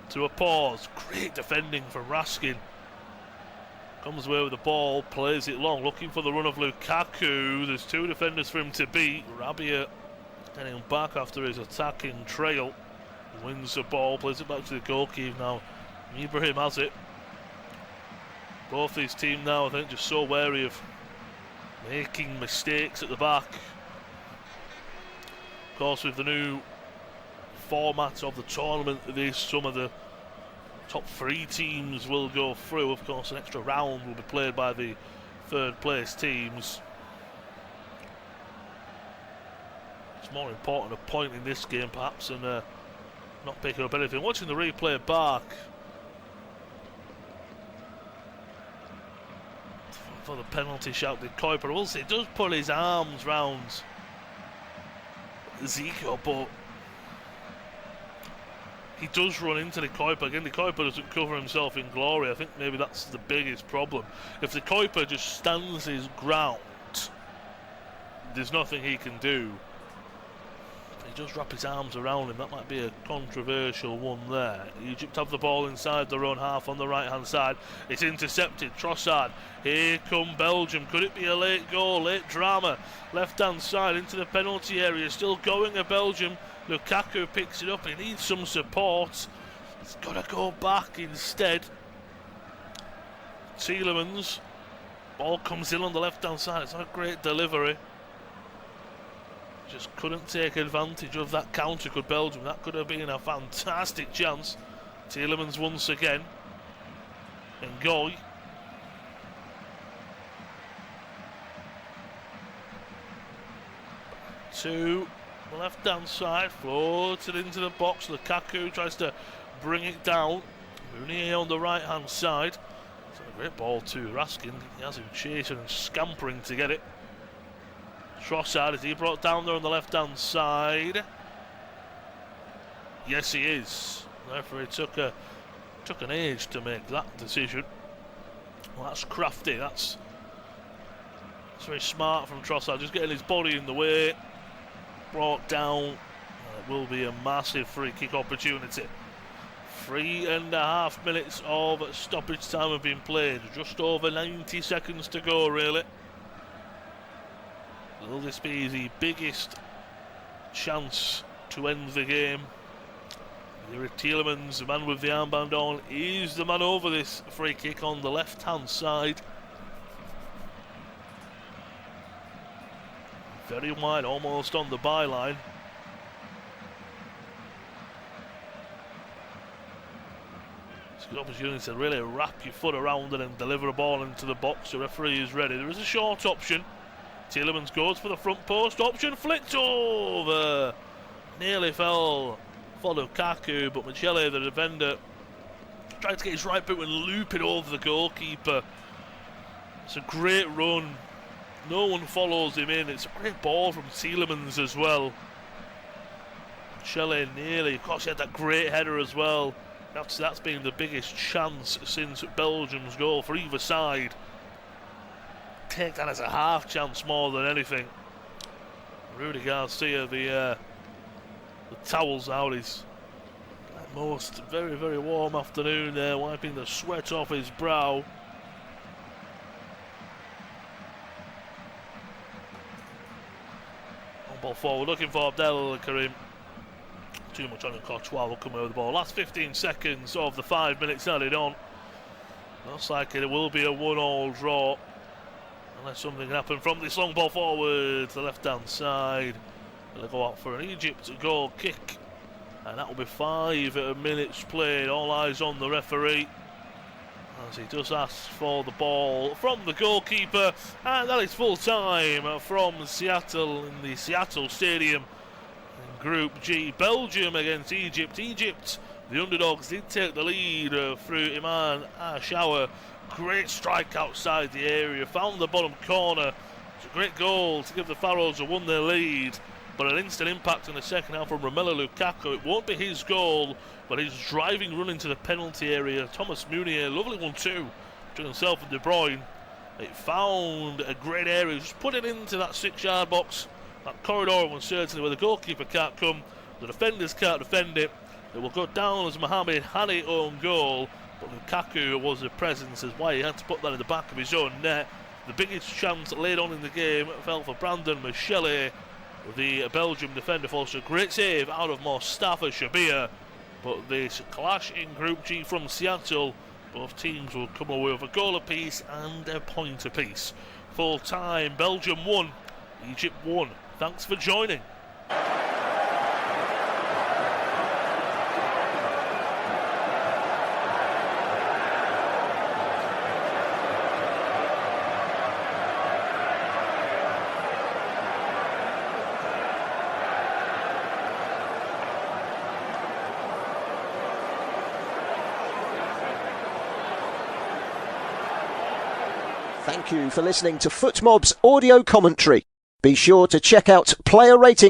B: To a pause. Great defending from Raskin. Comes away with the ball, plays it long, looking for the run of Lukaku. There's 2 defenders for him to beat. Rabia getting back after his attacking trail. Wins the ball, plays it back to the goalkeeper now. Ibrahim has it. Both these teams now, I think, just so wary of making mistakes at the back. Of course, with the new format of the tournament this summer, the top 3 teams will go through. Of course, an extra round will be played by the 3rd place teams. It's more important a point in this game, perhaps, than not picking up anything. Watching the replay back, for the penalty shout, De Kuyper also he does put his arms round Zico, but he does run into De Kuyper. Again, De Kuyper doesn't cover himself in glory. I think maybe that's the biggest problem. If De Kuyper just stands his ground, there's nothing he can do. He does wrap his arms around him. That might be a controversial one there. Egypt have the ball inside their own half on the right hand side. It's intercepted. Trossard. Here come Belgium. Could it be a late goal, late drama? Left hand side into the penalty area. Still going a Belgium. Lukaku picks it up. He needs some support. He's got to go back instead. Tielemans. Ball comes in on the left hand side. It's not a great delivery. Just couldn't take advantage of that counter, could Belgium. That could have been a fantastic chance. Tielemans once again. Ngoy. To the left hand side, floated into the box. Lukaku tries to bring it down. Mounier on the right hand side. a great ball to Raskin. He has him chasing and scampering to get it. Trossard, is he brought down there on the left-hand side? Yes, he is. The referee took an age to make that decision. Well, that's crafty. That's very smart from Trossard, just getting his body in the way. Brought down. It will be a massive free kick opportunity. 3.5 minutes of stoppage time have been played. Just over 90 seconds to go, really. Will this be the biggest chance to end the game? Eric Tielemans, the man with the armband on, is the man over this free kick on the left-hand side. Very wide, almost on the byline. It's a good opportunity to really wrap your foot around it and deliver a ball into the box. The referee is ready. There is a short option. Tielemans goes for the front post option, flicked over. Nearly fell for Lukaku, but Michele, the defender, tried to get his right boot and loop it over the goalkeeper. It's a great run. No one follows him in. It's a great ball from Tielemans as well. Michele nearly, of course, he had that great header as well. That's been the biggest chance since Belgium's goal for either side. Take that as a half chance more than anything. Rudy Garcia, the towels out. His most very, very warm afternoon there, wiping the sweat off his brow. On ball forward, looking for Abdel Karim. Too much on the Courtois will come over the ball. Last 15 seconds of the 5 minutes added on. Looks like it will be a 1-1 draw. Unless something can happen from this long ball forward to the left-hand side. They'll go out for an Egypt goal kick. And that will be 5 minutes played. All eyes on the referee, as he does ask for the ball from the goalkeeper. And that is full time from Seattle in the Seattle Stadium. In Group G, Belgium against Egypt. Egypt, the underdogs, did take the lead through Iman Ashawa. Great strike outside the area, found the bottom corner. It's a great goal to give the Pharaohs a 1-0 lead, but an instant impact in the second half from Romelu Lukaku. It won't be his goal, but his driving run into the penalty area. Thomas Meunier, lovely 1-2 between himself and De Bruyne. It found a great area, just put it into that 6-yard box, that corridor of uncertainty where the goalkeeper can't come, the defenders can't defend it. It will go down as Mohamed Hani own goal. But Lukaku was a presence, as why he had to put that in the back of his own net. The biggest chance laid on in the game fell for Brandon Michele. The Belgium defender forced a great save out of Mustafa Shabir. But this clash in Group G from Seattle, both teams will come away with a goal apiece and a point apiece. Full time, Belgium 1, Egypt 1. Thanks for joining.
C: Thank you for listening to FotMob's audio commentary. Be sure to check out player rating